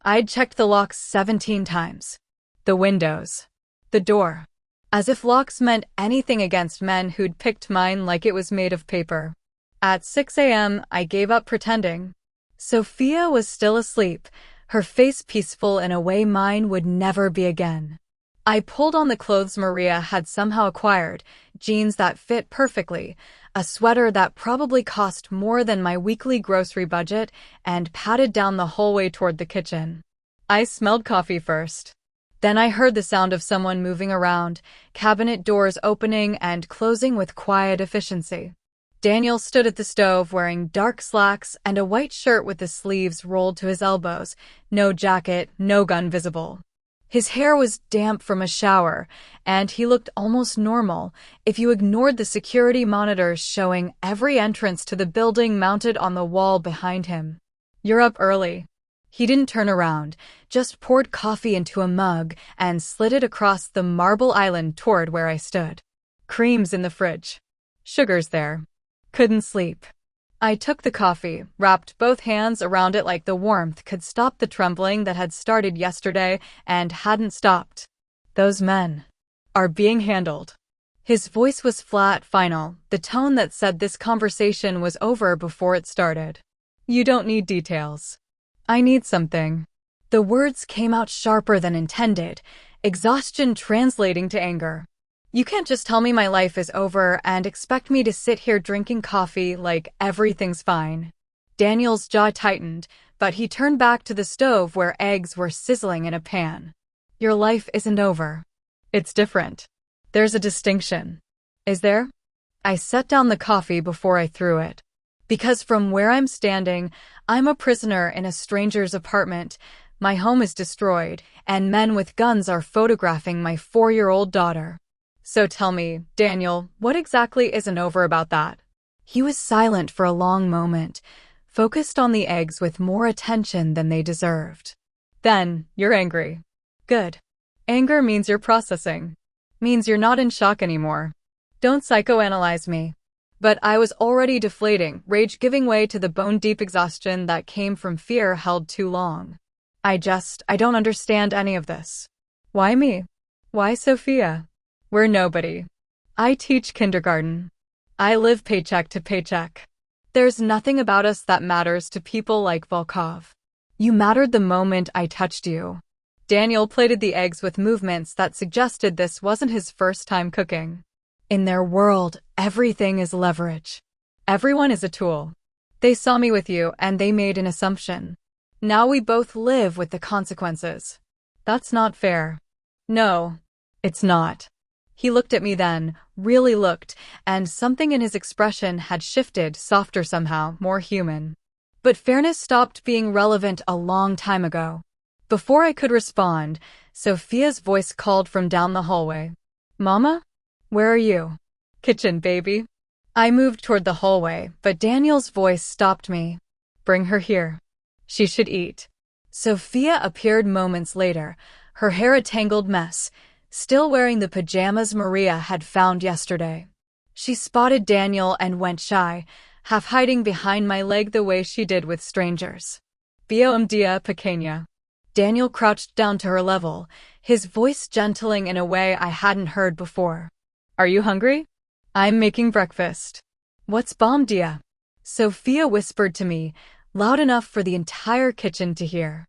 I'd checked the locks 17 times. The windows. The door. As if locks meant anything against men who'd picked mine like it was made of paper. At 6 a.m., I gave up pretending. Sophia was still asleep, her face peaceful in a way mine would never be again. I pulled on the clothes Maria had somehow acquired, jeans that fit perfectly, a sweater that probably cost more than my weekly grocery budget, and padded down the hallway toward the kitchen. I smelled coffee first. Then I heard the sound of someone moving around, cabinet doors opening and closing with quiet efficiency. Daniel stood at the stove wearing dark slacks and a white shirt with the sleeves rolled to his elbows, no jacket, no gun visible. His hair was damp from a shower, and he looked almost normal if you ignored the security monitors showing every entrance to the building mounted on the wall behind him. You're up early. He didn't turn around, just poured coffee into a mug and slid it across the marble island toward where I stood. Cream's in the fridge. Sugar's there. Couldn't sleep. I took the coffee, wrapped both hands around it like the warmth could stop the trembling that had started yesterday and hadn't stopped. Those men are being handled. His voice was flat, final, the tone that said this conversation was over before it started. You don't need details. I need something. The words came out sharper than intended, exhaustion translating to anger. You can't just tell me my life is over and expect me to sit here drinking coffee like everything's fine. Daniel's jaw tightened, but he turned back to the stove where eggs were sizzling in a pan. Your life isn't over. It's different. There's a distinction. Is there? I set down the coffee before I threw it. Because from where I'm standing, I'm a prisoner in a stranger's apartment. My home is destroyed, and men with guns are photographing my 4-year-old daughter. So tell me, Daniel, what exactly isn't over about that? He was silent for a long moment, focused on the eggs with more attention than they deserved. Then, you're angry. Good. Anger means you're processing. Means you're not in shock anymore. Don't psychoanalyze me. But I was already deflating, rage giving way to the bone-deep exhaustion that came from fear held too long. I don't understand any of this. Why me? Why Sophia? We're nobody. I teach kindergarten. I live paycheck to paycheck. There's nothing about us that matters to people like Volkov. You mattered the moment I touched you. Daniel plated the eggs with movements that suggested this wasn't his first time cooking. In their world, everything is leverage. Everyone is a tool. They saw me with you and they made an assumption. Now we both live with the consequences. That's not fair. No, it's not. He looked at me then, really looked, and something in his expression had shifted, softer somehow, more human. But fairness stopped being relevant a long time ago. Before I could respond, Sophia's voice called from down the hallway. Mama? Where are you? Kitchen, baby. I moved toward the hallway, but Daniel's voice stopped me. Bring her here. She should eat. Sophia appeared moments later, her hair a tangled mess, still wearing the pajamas Maria had found yesterday. She spotted Daniel and went shy, half hiding behind my leg the way she did with strangers. Bom dia, pequeña. Daniel crouched down to her level, his voice gentling in a way I hadn't heard before. Are you hungry? I'm making breakfast. What's bom dia? Sophia whispered to me, loud enough for the entire kitchen to hear.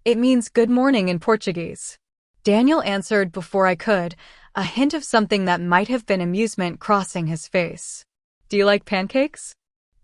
It means good morning in Portuguese. Daniel answered before I could, a hint of something that might have been amusement crossing his face. Do you like pancakes?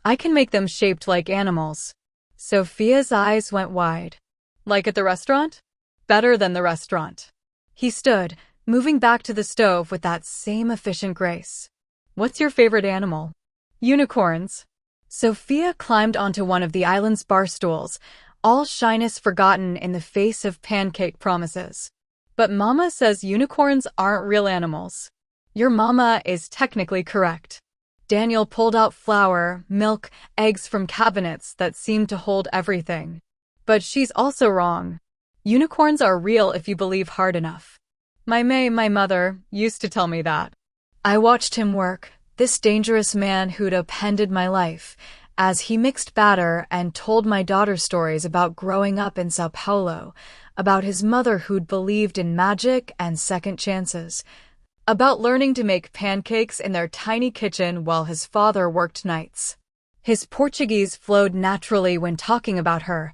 I can make them shaped like animals. Sophia's eyes went wide. Like at the restaurant? Better than the restaurant. He stood, moving back to the stove with that same efficient grace. What's your favorite animal? Unicorns. Sophia climbed onto one of the island's bar stools, all shyness forgotten in the face of pancake promises. But Mama says unicorns aren't real animals. Your mama is technically correct. Daniel pulled out flour, milk, eggs from cabinets that seemed to hold everything. But she's also wrong. Unicorns are real if you believe hard enough. My mother, used to tell me that. I watched him work, this dangerous man who'd upended my life, as he mixed batter and told my daughter stories about growing up in Sao Paulo, about his mother who'd believed in magic and second chances, about learning to make pancakes in their tiny kitchen while his father worked nights. His Portuguese flowed naturally when talking about her,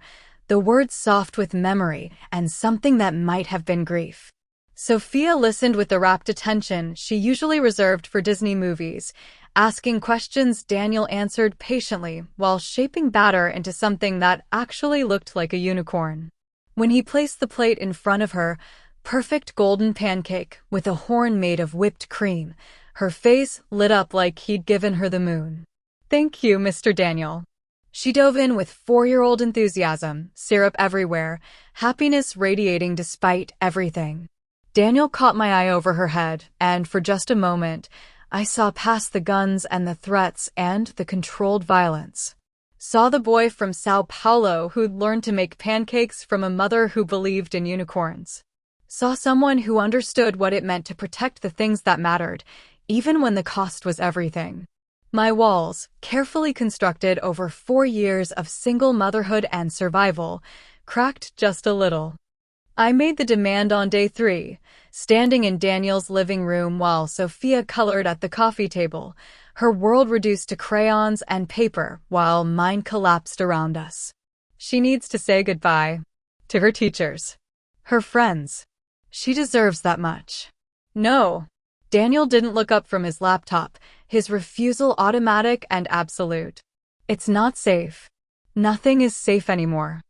the words soft with memory and something that might have been grief. Sophia listened with the rapt attention she usually reserved for Disney movies, asking questions Daniel answered patiently while shaping batter into something that actually looked like a unicorn. When he placed the plate in front of her, perfect golden pancake with a horn made of whipped cream, her face lit up like he'd given her the moon. Thank you, Mr. Daniel. She dove in with 4-year-old enthusiasm, syrup everywhere, happiness radiating despite everything. Daniel caught my eye over her head, and for just a moment, I saw past the guns and the threats and the controlled violence. Saw the boy from Sao Paulo who'd learned to make pancakes from a mother who believed in unicorns. Saw someone who understood what it meant to protect the things that mattered, even when the cost was everything. My walls, carefully constructed over 4 years of single motherhood and survival, cracked just a little. I made the demand on day 3, standing in Daniel's living room while Sophia colored at the coffee table, her world reduced to crayons and paper while mine collapsed around us. She needs to say goodbye to her teachers, her friends. She deserves that much. No. Daniel didn't look up from his laptop, his refusal automatic and absolute. It's not safe. Nothing is safe anymore.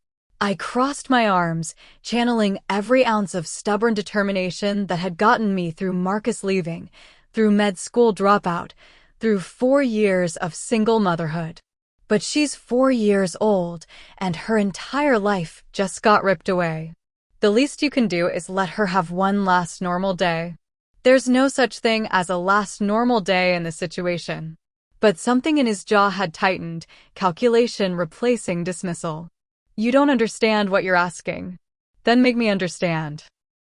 I crossed my arms, channeling every ounce of stubborn determination that had gotten me through Marcus leaving, through med school dropout, through 4 years of single motherhood. But she's 4 years old, and her entire life just got ripped away. The least you can do is let her have one last normal day. There's no such thing as a last normal day in this situation. But something in his jaw had tightened, calculation replacing dismissal. You don't understand what you're asking. Then make me understand.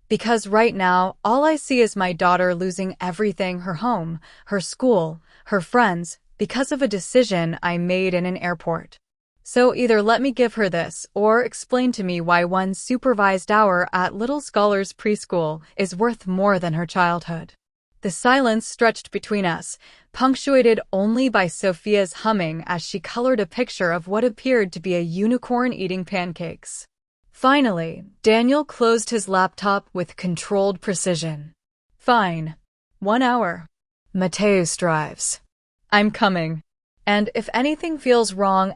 Because right now, all I see is my daughter losing everything, her home, her school, her friends, because of a decision I made in an airport. So either let me give her this, or explain to me why one supervised hour at Little Scholars Preschool is worth more than her childhood. The silence stretched between us, punctuated only by Sophia's humming as she colored a picture of what appeared to be a unicorn eating pancakes. Finally, Daniel closed his laptop with controlled precision. Fine. 1 hour. Mateus drives. I'm coming. And if anything feels wrong,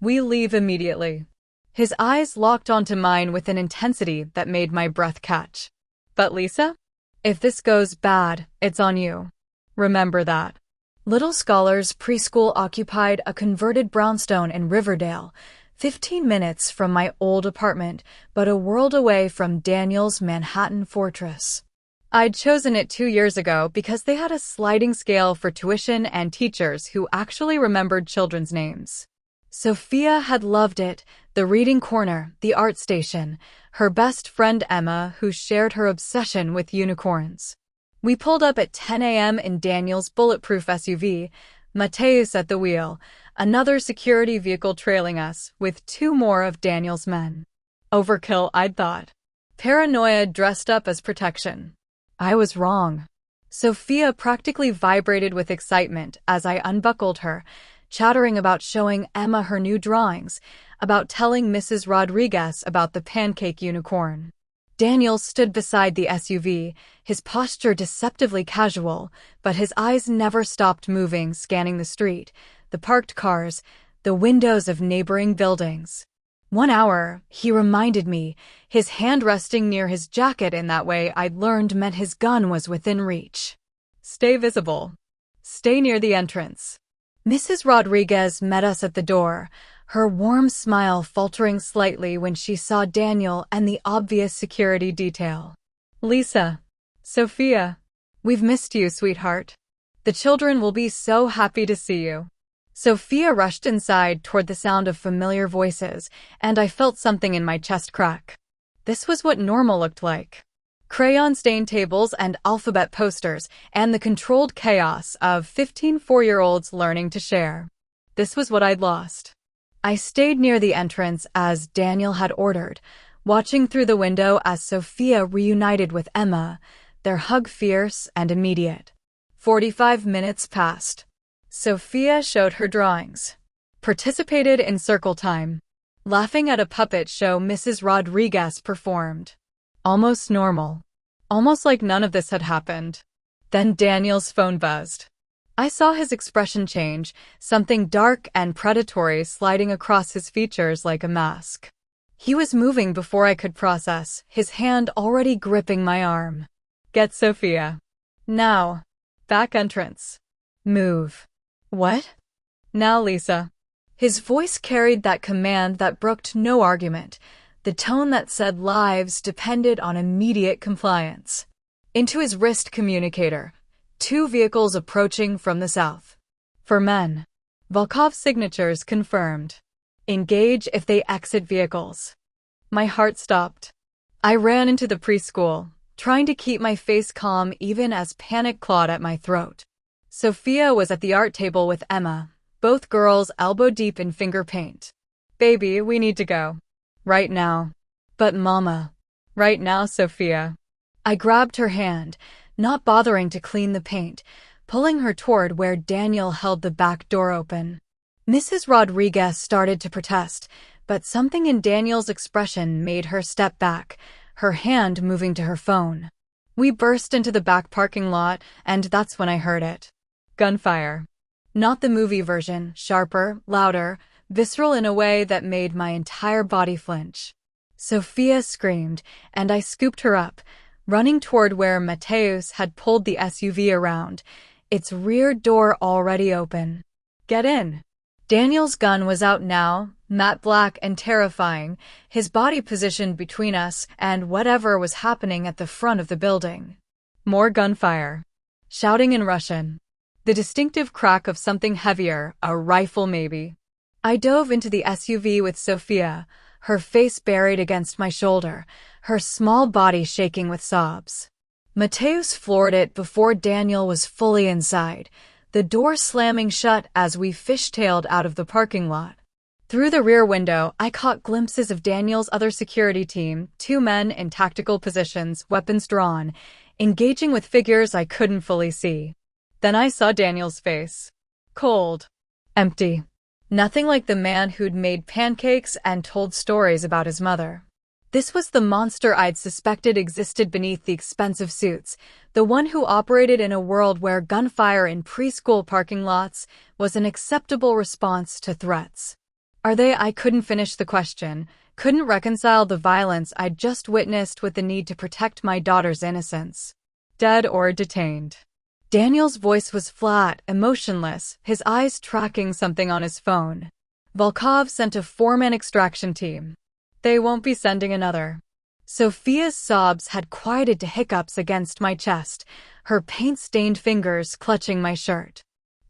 we leave immediately. His eyes locked onto mine with an intensity that made my breath catch. But Lisa? If this goes bad, it's on you. Remember that. Little Scholars Preschool occupied a converted brownstone in Riverdale, 15 minutes from my old apartment, but a world away from Daniel's Manhattan fortress. I'd chosen it 2 years ago because they had a sliding scale for tuition and teachers who actually remembered children's names. Sophia had loved it, the reading corner, the art station, her best friend Emma, who shared her obsession with unicorns. We pulled up at 10 a.m. in Daniel's bulletproof SUV, Mateus at the wheel, another security vehicle trailing us, with 2 more of Daniel's men. Overkill, I'd thought. Paranoia dressed up as protection. I was wrong. Sophia practically vibrated with excitement as I unbuckled her, chattering about showing Emma her new drawings, about telling Mrs. Rodriguez about the pancake unicorn. Daniel stood beside the SUV, his posture deceptively casual, but his eyes never stopped moving, scanning the street, the parked cars, the windows of neighboring buildings. 1 hour, he reminded me, his hand resting near his jacket in that way I'd learned meant his gun was within reach. Stay visible. Stay near the entrance. Mrs. Rodriguez met us at the door, her warm smile faltering slightly when she saw Daniel and the obvious security detail. Lisa. Sophia. We've missed you, sweetheart. The children will be so happy to see you. Sophia rushed inside toward the sound of familiar voices, and I felt something in my chest crack. This was what normal looked like. Crayon-stained tables and alphabet posters, and the controlled chaos of 15 4-year-olds learning to share. This was what I'd lost. I stayed near the entrance as Daniel had ordered, watching through the window as Sophia reunited with Emma, their hug fierce and immediate. 45 minutes passed. Sophia showed her drawings, participated in circle time, laughing at a puppet show Mrs. Rodriguez performed. Almost normal. Almost like none of this had happened. Then Daniel's phone buzzed. I saw his expression change, something dark and predatory sliding across his features like a mask. He was moving before I could process, his hand already gripping my arm. Get Sophia. Now. Back entrance. Move. What? Now, Lisa. His voice carried that command that brooked no argument, the tone that said lives depended on immediate compliance. Into his wrist communicator, 2 vehicles approaching from the south. For men. Volkov's signatures confirmed. Engage if they exit vehicles. My heart stopped. I ran into the preschool, trying to keep my face calm even as panic clawed at my throat. Sophia was at the art table with Emma, both girls elbow-deep in finger paint. Baby, we need to go. Right now. But Mama. Right now, Sophia. I grabbed her hand, not bothering to clean the paint, pulling her toward where Daniel held the back door open. Mrs. Rodriguez started to protest, but something in Daniel's expression made her step back, her hand moving to her phone. We burst into the back parking lot, and that's when I heard it. Gunfire. Not the movie version, sharper, louder, visceral in a way that made my entire body flinch. Sophia screamed, and I scooped her up, running toward where Mateus had pulled the SUV around, its rear door already open. Get in. Daniel's gun was out now, matte black and terrifying, his body positioned between us and whatever was happening at the front of the building. More gunfire. Shouting in Russian. The distinctive crack of something heavier, a rifle maybe. I dove into the SUV with Sophia, her face buried against my shoulder, her small body shaking with sobs. Mateus floored it before Daniel was fully inside, the door slamming shut as we fishtailed out of the parking lot. Through the rear window, I caught glimpses of Daniel's other security team, 2 men in tactical positions, weapons drawn, engaging with figures I couldn't fully see. Then I saw Daniel's face. Cold. Empty. Nothing like the man who'd made pancakes and told stories about his mother. This was the monster I'd suspected existed beneath the expensive suits, the one who operated in a world where gunfire in preschool parking lots was an acceptable response to threats. I couldn't finish the question, couldn't reconcile the violence I'd just witnessed with the need to protect my daughter's innocence. Dead or detained. Daniel's voice was flat, emotionless, his eyes tracking something on his phone. Volkov sent a 4-man extraction team. They won't be sending another. Sophia's sobs had quieted to hiccups against my chest, her paint-stained fingers clutching my shirt.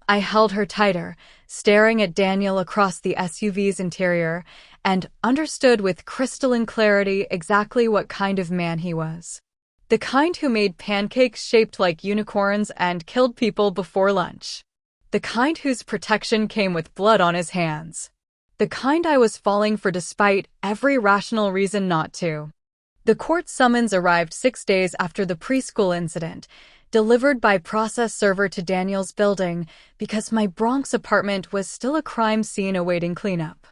I held her tighter, staring at Daniel across the SUV's interior, and understood with crystalline clarity exactly what kind of man he was. The kind who made pancakes shaped like unicorns and killed people before lunch. The kind whose protection came with blood on his hands. The kind I was falling for despite every rational reason not to. The court summons arrived 6 days after the preschool incident, delivered by process server to Daniel's building because my Bronx apartment was still a crime scene awaiting cleanup.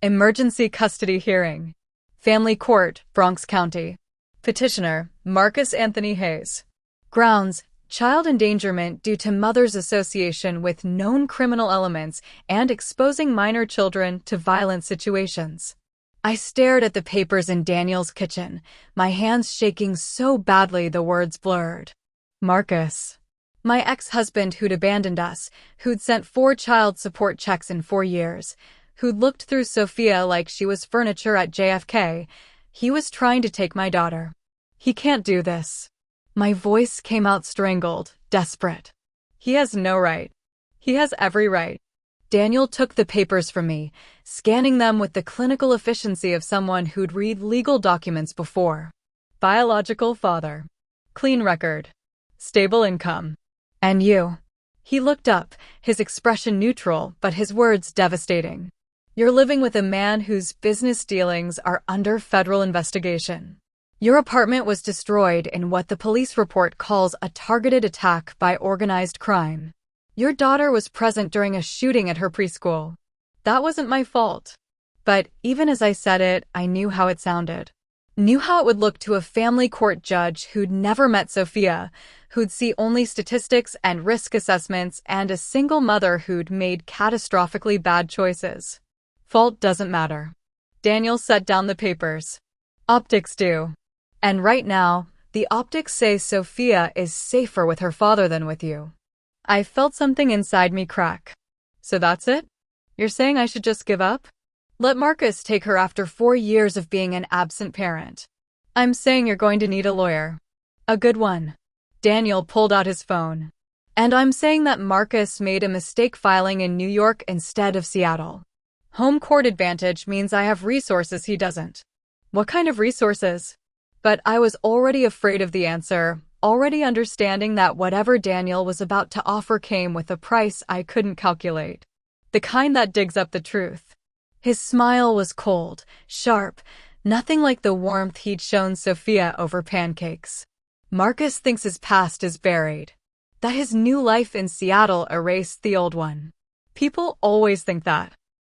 Emergency custody hearing. Family Court, Bronx County. Petitioner, Marcus Anthony Hayes. Grounds, child endangerment due to mother's association with known criminal elements and exposing minor children to violent situations. I stared at the papers in Daniel's kitchen, my hands shaking so badly the words blurred. Marcus. My ex-husband who'd abandoned us, who'd sent 4 child support checks in 4 years, who'd looked through Sophia like she was furniture at JFK, he was trying to take my daughter. He can't do this. My voice came out strangled, desperate. He has no right. He has every right. Daniel took the papers from me, scanning them with the clinical efficiency of someone who'd read legal documents before. Biological father. Clean record. Stable income. And you. He looked up, his expression neutral, but his words devastating. You're living with a man whose business dealings are under federal investigation. Your apartment was destroyed in what the police report calls a targeted attack by organized crime. Your daughter was present during a shooting at her preschool. That wasn't my fault. But even as I said it, I knew how it sounded. Knew how it would look to a family court judge who'd never met Sophia, who'd see only statistics and risk assessments, and a single mother who'd made catastrophically bad choices. Fault doesn't matter. Daniel set down the papers. Optics do. And right now, the optics say Sophia is safer with her father than with you. I felt something inside me crack. So that's it? You're saying I should just give up? Let Marcus take her after 4 years of being an absent parent. I'm saying you're going to need a lawyer. A good one. Daniel pulled out his phone. And I'm saying that Marcus made a mistake filing in New York instead of Seattle. Home court advantage means I have resources he doesn't. What kind of resources? But I was already afraid of the answer, already understanding that whatever Daniel was about to offer came with a price I couldn't calculate. The kind that digs up the truth. His smile was cold, sharp, nothing like the warmth he'd shown Sophia over pancakes. Marcus thinks his past is buried. That his new life in Seattle erased the old one. People always think that.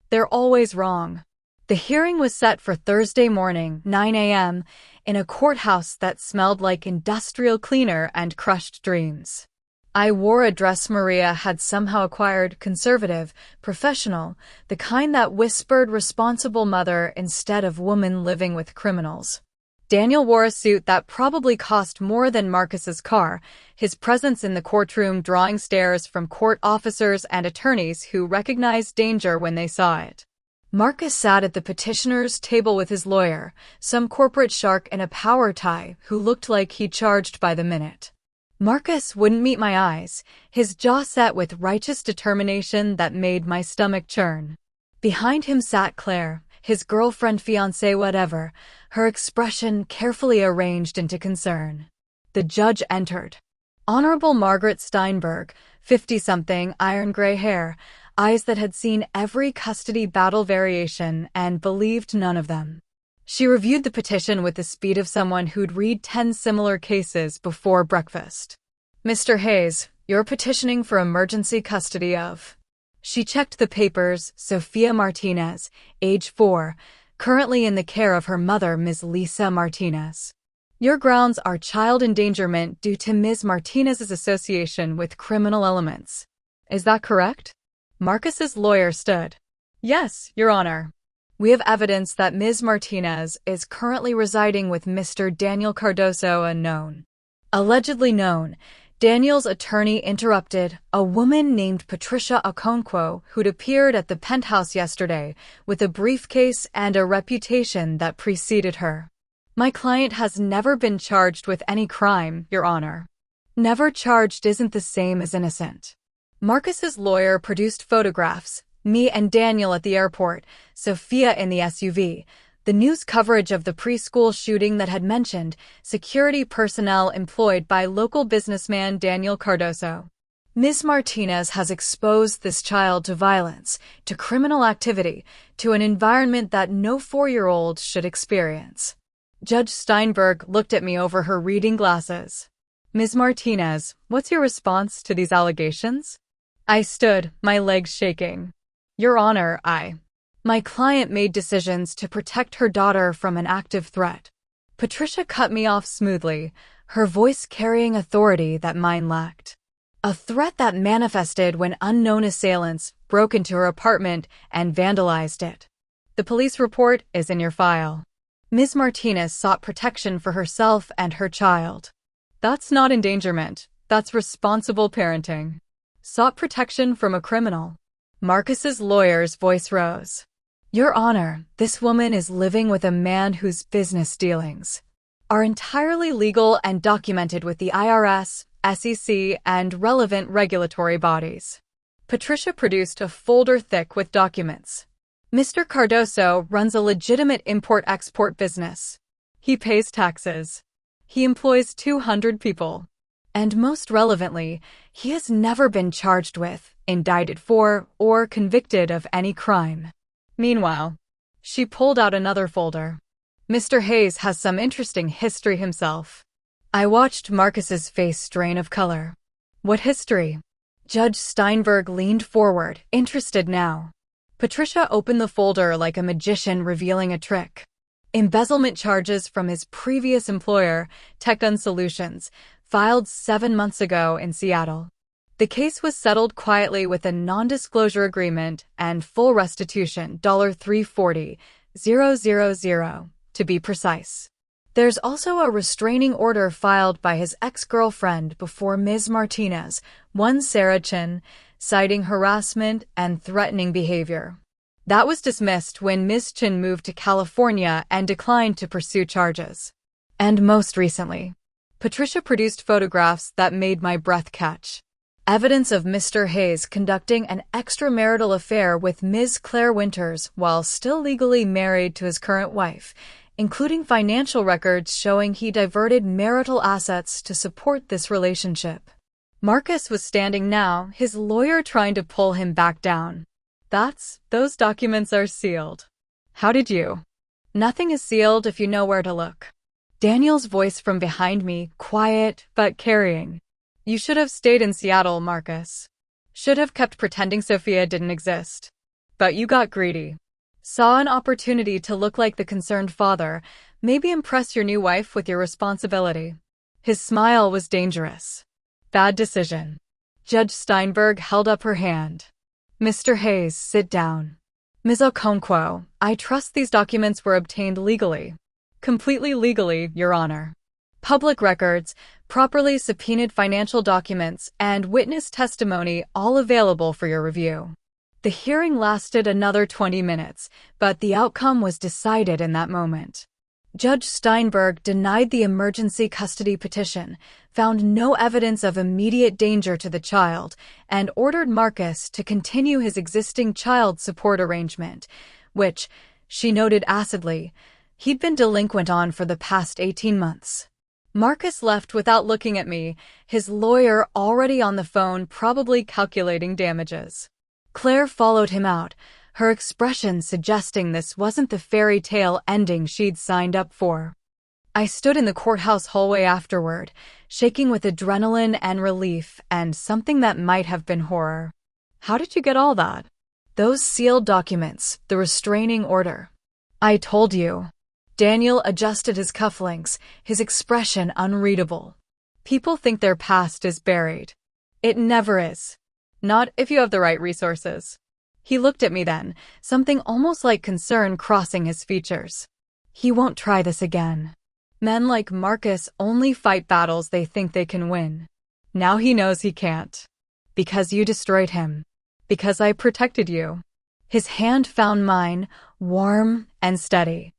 They're always wrong. The hearing was set for Thursday morning, 9 a.m., in a courthouse that smelled like industrial cleaner and crushed dreams. I wore a dress Maria had somehow acquired, conservative, professional, the kind that whispered responsible mother instead of woman living with criminals. Daniel wore a suit that probably cost more than Marcus's car, his presence in the courtroom drawing stares from court officers and attorneys who recognized danger when they saw it. Marcus sat at the petitioner's table with his lawyer, some corporate shark in a power tie who looked like he charged by the minute. Marcus wouldn't meet my eyes, his jaw set with righteous determination that made my stomach churn. Behind him sat Claire, his girlfriend, fiancée, whatever, her expression carefully arranged into concern. The judge entered. Honorable Margaret Steinberg, 50-something, iron-gray hair, eyes that had seen every custody battle variation and believed none of them. She reviewed the petition with the speed of someone who'd read 10 similar cases before breakfast. Mr. Hayes, you're petitioning for emergency custody of... She checked the papers. Sophia Martinez, age 4, currently in the care of her mother, Ms. Lisa Martinez. Your grounds are child endangerment due to Ms. Martinez's association with criminal elements. Is that correct? Marcus's lawyer stood. Yes, Your Honor. We have evidence that Ms. Martinez is currently residing with Mr. Daniel Cardoso, allegedly known. Daniel's attorney interrupted, a woman named Patricia Okonkwo, who'd appeared at the penthouse yesterday with a briefcase and a reputation that preceded her. My client has never been charged with any crime, Your Honor. Never charged isn't the same as innocent. Marcus's lawyer produced photographs, me and Daniel at the airport, Sophia in the SUV, the news coverage of the preschool shooting that had mentioned security personnel employed by local businessman Daniel Cardoso. Ms. Martinez has exposed this child to violence, to criminal activity, to an environment that no 4-year-old should experience. Judge Steinberg looked at me over her reading glasses. Ms. Martinez, what's your response to these allegations? I stood, my legs shaking. Your Honor, My client made decisions to protect her daughter from an active threat. Patricia cut me off smoothly, her voice carrying authority that mine lacked. A threat that manifested when unknown assailants broke into her apartment and vandalized it. The police report is in your file. Ms. Martinez sought protection for herself and her child. That's not endangerment, that's responsible parenting. Sought protection from a criminal. Marcus's lawyer's voice rose. Your Honor, this woman is living with a man whose business dealings are entirely legal and documented with the IRS, SEC, and relevant regulatory bodies. Patricia produced a folder thick with documents. Mr. Cardoso runs a legitimate import-export business. He pays taxes. He employs 200 people. And most relevantly, he has never been charged with, indicted for, or convicted of any crime. Meanwhile, she pulled out another folder. Mr. Hayes has some interesting history himself. I watched Marcus's face strain of color. What history? Judge Steinberg leaned forward, interested now. Patricia opened the folder like a magician revealing a trick. Embezzlement charges from his previous employer, TechGun Solutions, filed 7 months ago in Seattle. The case was settled quietly with a non-disclosure agreement and full restitution, $340,000, to be precise. There's also a restraining order filed by his ex-girlfriend before Ms. Martinez, one Sarah Chin, citing harassment and threatening behavior. That was dismissed when Ms. Chin moved to California and declined to pursue charges. And most recently, Patricia produced photographs that made my breath catch. Evidence of Mr. Hayes conducting an extramarital affair with Ms. Claire Winters while still legally married to his current wife, including financial records showing he diverted marital assets to support this relationship. Marcus was standing now, his lawyer trying to pull him back down. Those documents are sealed. How did you? Nothing is sealed if you know where to look. Daniel's voice from behind me, quiet but carrying. You should have stayed in Seattle, Marcus. Should have kept pretending Sophia didn't exist. But you got greedy. Saw an opportunity to look like the concerned father, maybe impress your new wife with your responsibility. His smile was dangerous. Bad decision. Judge Steinberg held up her hand. Mr. Hayes, sit down. Ms. Okonkwo, I trust these documents were obtained legally. Completely legally, Your Honor. Public records, properly subpoenaed financial documents, and witness testimony all available for your review. The hearing lasted another 20 minutes, but the outcome was decided in that moment. Judge Steinberg denied the emergency custody petition, found no evidence of immediate danger to the child, and ordered Marcus to continue his existing child support arrangement, which, she noted acidly, he'd been delinquent on for the past 18 months. Marcus left without looking at me, his lawyer already on the phone probably calculating damages. Claire followed him out, her expression suggesting this wasn't the fairy tale ending she'd signed up for. I stood in the courthouse hallway afterward, shaking with adrenaline and relief and something that might have been horror. How did you get all that? Those sealed documents, the restraining order. I told you. Daniel adjusted his cufflinks, his expression unreadable. People think their past is buried. It never is. Not if you have the right resources. He looked at me then, something almost like concern crossing his features. He won't try this again. Men like Marcus only fight battles they think they can win. Now he knows he can't. Because you destroyed him. Because I protected you. His hand found mine, warm and steady.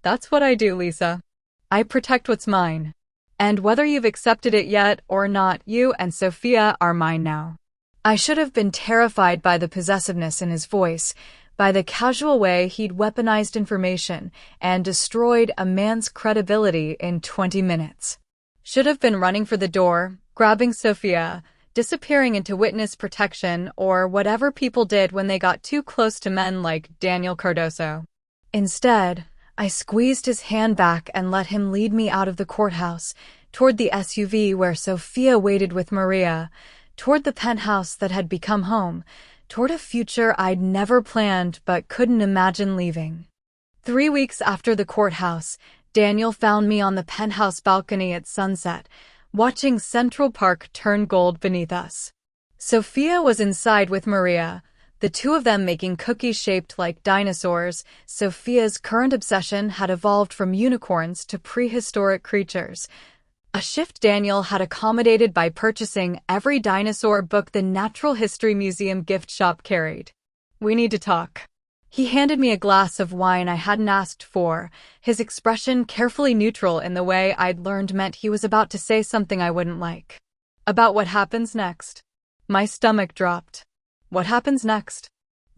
That's what I do, Lisa. I protect what's mine. And whether you've accepted it yet or not, you and Sophia are mine now. I should have been terrified by the possessiveness in his voice, by the casual way he'd weaponized information and destroyed a man's credibility in 20 minutes. Should have been running for the door, grabbing Sophia, disappearing into witness protection, or whatever people did when they got too close to men like Daniel Cardoso. Instead, I squeezed his hand back and let him lead me out of the courthouse, toward the SUV where Sophia waited with Maria, toward the penthouse that had become home, toward a future I'd never planned but couldn't imagine leaving. 3 weeks after the courthouse, Daniel found me on the penthouse balcony at sunset, watching Central Park turn gold beneath us. Sophia was inside with Maria, the two of them making cookies shaped like dinosaurs. Sophia's current obsession had evolved from unicorns to prehistoric creatures, a shift Daniel had accommodated by purchasing every dinosaur book the Natural History Museum gift shop carried. We need to talk. He handed me a glass of wine I hadn't asked for, his expression carefully neutral in the way I'd learned meant he was about to say something I wouldn't like. About what happens next. My stomach dropped. What happens next?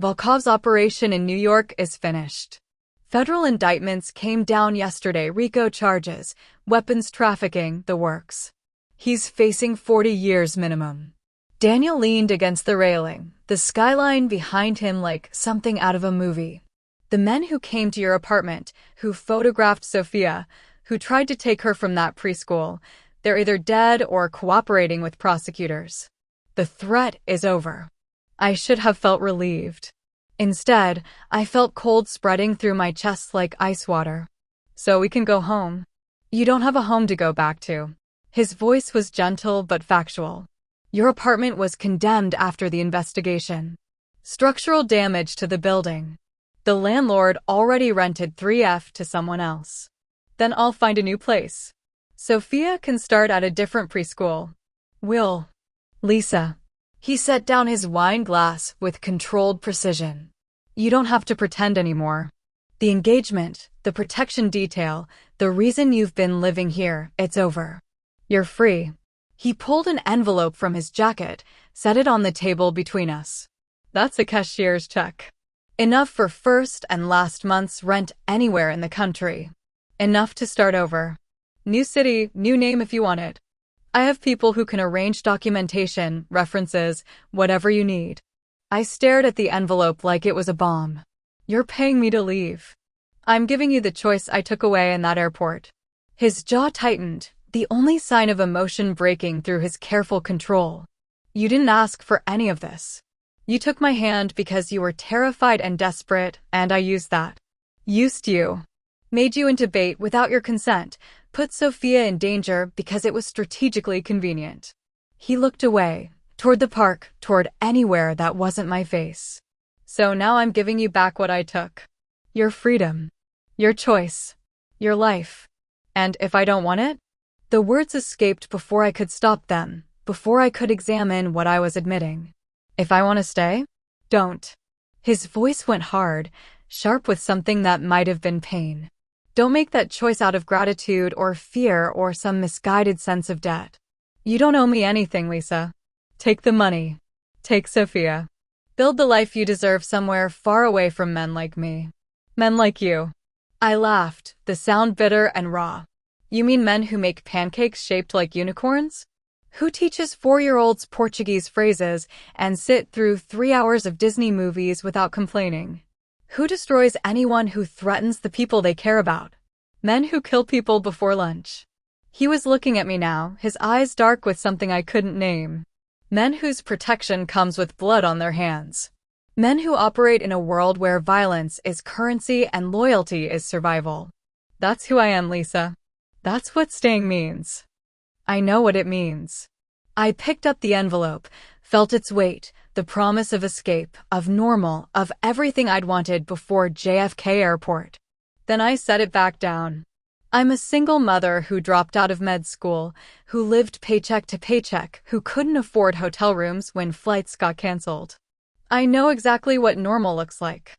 Volkov's operation in New York is finished. Federal indictments came down yesterday, RICO charges, weapons trafficking, the works. He's facing 40 years minimum. Daniel leaned against the railing, the skyline behind him like something out of a movie. The men who came to your apartment, who photographed Sophia, who tried to take her from that preschool, they're either dead or cooperating with prosecutors. The threat is over. I should have felt relieved. Instead, I felt cold spreading through my chest like ice water. So we can go home. You don't have a home to go back to. His voice was gentle but factual. Your apartment was condemned after the investigation. Structural damage to the building. The landlord already rented 3F to someone else. Then I'll find a new place. Sophia can start at a different preschool. Will. Lisa. He set down his wine glass with controlled precision. You don't have to pretend anymore. The engagement, the protection detail, the reason you've been living here, it's over. You're free. He pulled an envelope from his jacket, set it on the table between us. That's a cashier's check. Enough for first and last month's rent anywhere in the country. Enough to start over. New city, new name if you want it. I have people who can arrange documentation, references, whatever you need. I stared at the envelope like it was a bomb. You're paying me to leave. I'm giving you the choice I took away in that airport. His jaw tightened, the only sign of emotion breaking through his careful control. You didn't ask for any of this. You took my hand because you were terrified and desperate, and I used that. Used you. Made you into bait without your consent, put Sophia in danger because it was strategically convenient. He looked away, toward the park, toward anywhere that wasn't my face. So now I'm giving you back what I took. Your freedom. Your choice. Your life. And if I don't want it? The words escaped before I could stop them, before I could examine what I was admitting. If I want to stay? Don't. His voice went hard, sharp with something that might have been pain. Don't make that choice out of gratitude or fear or some misguided sense of debt. You don't owe me anything, Lisa. Take the money. Take Sophia. Build the life you deserve somewhere far away from men like me. Men like you. I laughed, the sound bitter and raw. You mean men who make pancakes shaped like unicorns? Who teaches 4-year-olds Portuguese phrases and sit through 3 hours of Disney movies without complaining? Who destroys anyone who threatens the people they care about? Men who kill people before lunch. He was looking at me now, his eyes dark with something I couldn't name. Men whose protection comes with blood on their hands. Men who operate in a world where violence is currency and loyalty is survival. That's who I am, Lisa. That's what staying means. I know what it means. I picked up the envelope, felt its weight, the promise of escape, of normal, of everything I'd wanted before JFK Airport. Then I set it back down. I'm a single mother who dropped out of med school, who lived paycheck to paycheck, who couldn't afford hotel rooms when flights got canceled. I know exactly what normal looks like.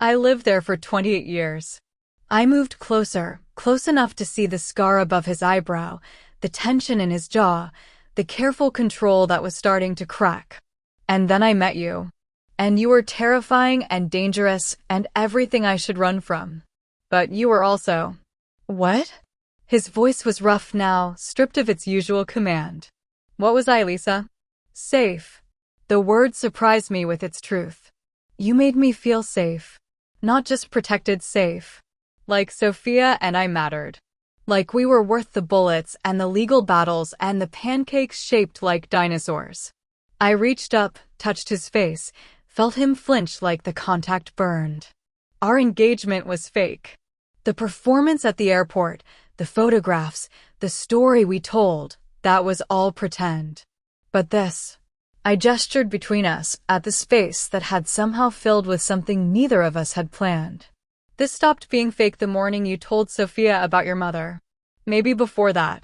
I lived there for 28 years. I moved closer, close enough to see the scar above his eyebrow, the tension in his jaw, the careful control that was starting to crack. And then I met you. And you were terrifying and dangerous and everything I should run from. But you were also... What? His voice was rough now, stripped of its usual command. What was I, Lisa? Safe. The word surprised me with its truth. You made me feel safe. Not just protected, safe. Like Sophia and I mattered. Like we were worth the bullets and the legal battles and the pancakes shaped like dinosaurs. I reached up, touched his face, felt him flinch like the contact burned. Our engagement was fake. The performance at the airport, the photographs, the story we told, that was all pretend. But this... I gestured between us, at the space that had somehow filled with something neither of us had planned. This stopped being fake the morning you told Sophia about your mother. Maybe before that.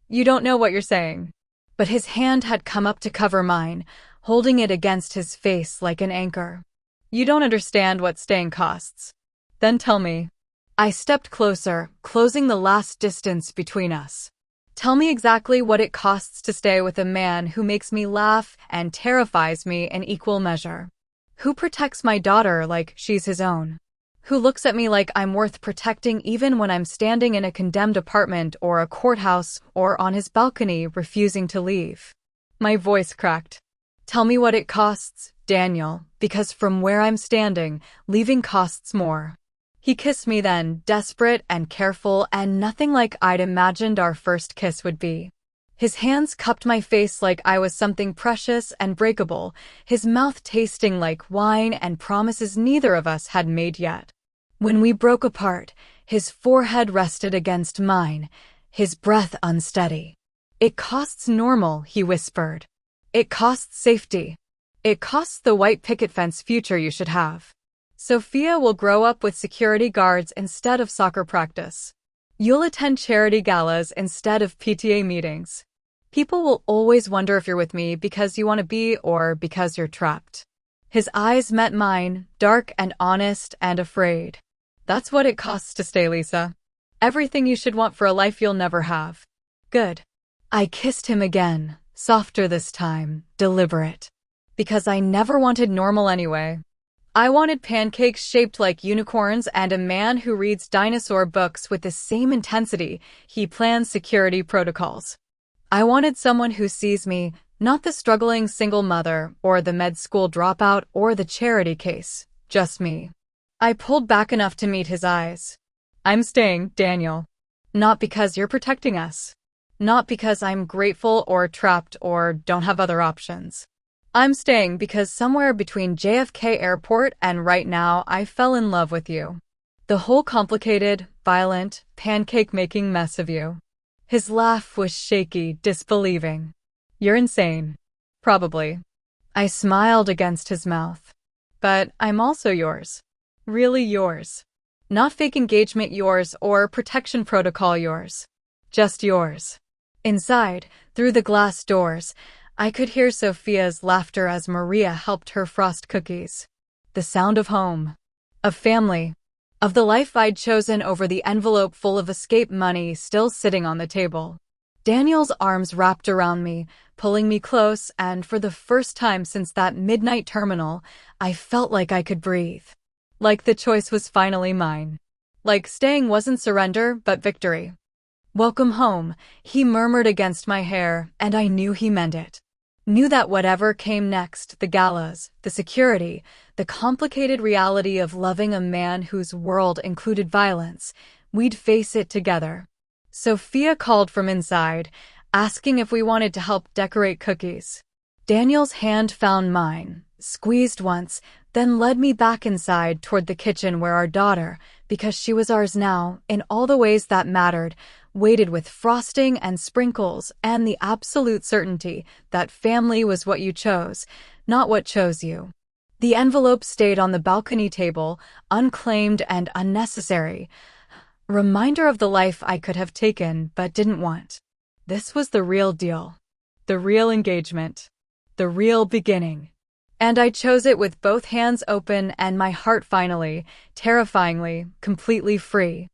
You don't know what you're saying. But his hand had come up to cover mine, holding it against his face like an anchor. You don't understand what staying costs. Then tell me. I stepped closer, closing the last distance between us. Tell me exactly what it costs to stay with a man who makes me laugh and terrifies me in equal measure. Who protects my daughter like she's his own. Who looks at me like I'm worth protecting even when I'm standing in a condemned apartment or a courthouse or on his balcony refusing to leave. My voice cracked. Tell me what it costs, Daniel, because from where I'm standing, leaving costs more. He kissed me then, desperate and careful and nothing like I'd imagined our first kiss would be. His hands cupped my face like I was something precious and breakable, his mouth tasting like wine and promises neither of us had made yet. When we broke apart, his forehead rested against mine, his breath unsteady. It costs normal, he whispered. It costs safety. It costs the white picket fence future you should have. Sophia will grow up with security guards instead of soccer practice. You'll attend charity galas instead of PTA meetings. People will always wonder if you're with me because you want to be or because you're trapped. His eyes met mine, dark and honest and afraid. That's what it costs to stay, Lisa. Everything you should want for a life you'll never have. Good. I kissed him again, Softer this time, deliberate. Because I never wanted normal anyway. I wanted pancakes shaped like unicorns and a man who reads dinosaur books with the same intensity he plans security protocols. I wanted someone who sees me, not the struggling single mother, or the med school dropout, or the charity case, just me. I pulled back enough to meet his eyes. I'm staying, Daniel. Not because you're protecting us. Not because I'm grateful or trapped or don't have other options. I'm staying because somewhere between JFK Airport and right now I fell in love with you. The whole complicated, violent, pancake-making mess of you. His laugh was shaky, disbelieving. You're insane. Probably. I smiled against his mouth. But I'm also yours. Really yours. Not fake engagement yours or protection protocol yours. Just yours. Inside, through the glass doors, I could hear Sophia's laughter as Maria helped her frost cookies. The sound of home. Of family. Of the life I'd chosen over the envelope full of escape money still sitting on the table. Daniel's arms wrapped around me, pulling me close, and for the first time since that midnight terminal, I felt like I could breathe. Like the choice was finally mine. Like staying wasn't surrender, but victory. Welcome home, he murmured against my hair, and I knew he meant it. Knew that whatever came next, the galas, the security, the complicated reality of loving a man whose world included violence, we'd face it together. Sophia called from inside, asking if we wanted to help decorate cookies. Daniel's hand found mine, squeezed once, then led me back inside toward the kitchen where our daughter, because she was ours now, in all the ways that mattered, waited with frosting and sprinkles and the absolute certainty that family was what you chose, not what chose you. The envelope stayed on the balcony table, unclaimed and unnecessary. A reminder of the life I could have taken but didn't want. This was the real deal. The real engagement. The real beginning. And I chose it with both hands open and my heart finally, terrifyingly, completely free.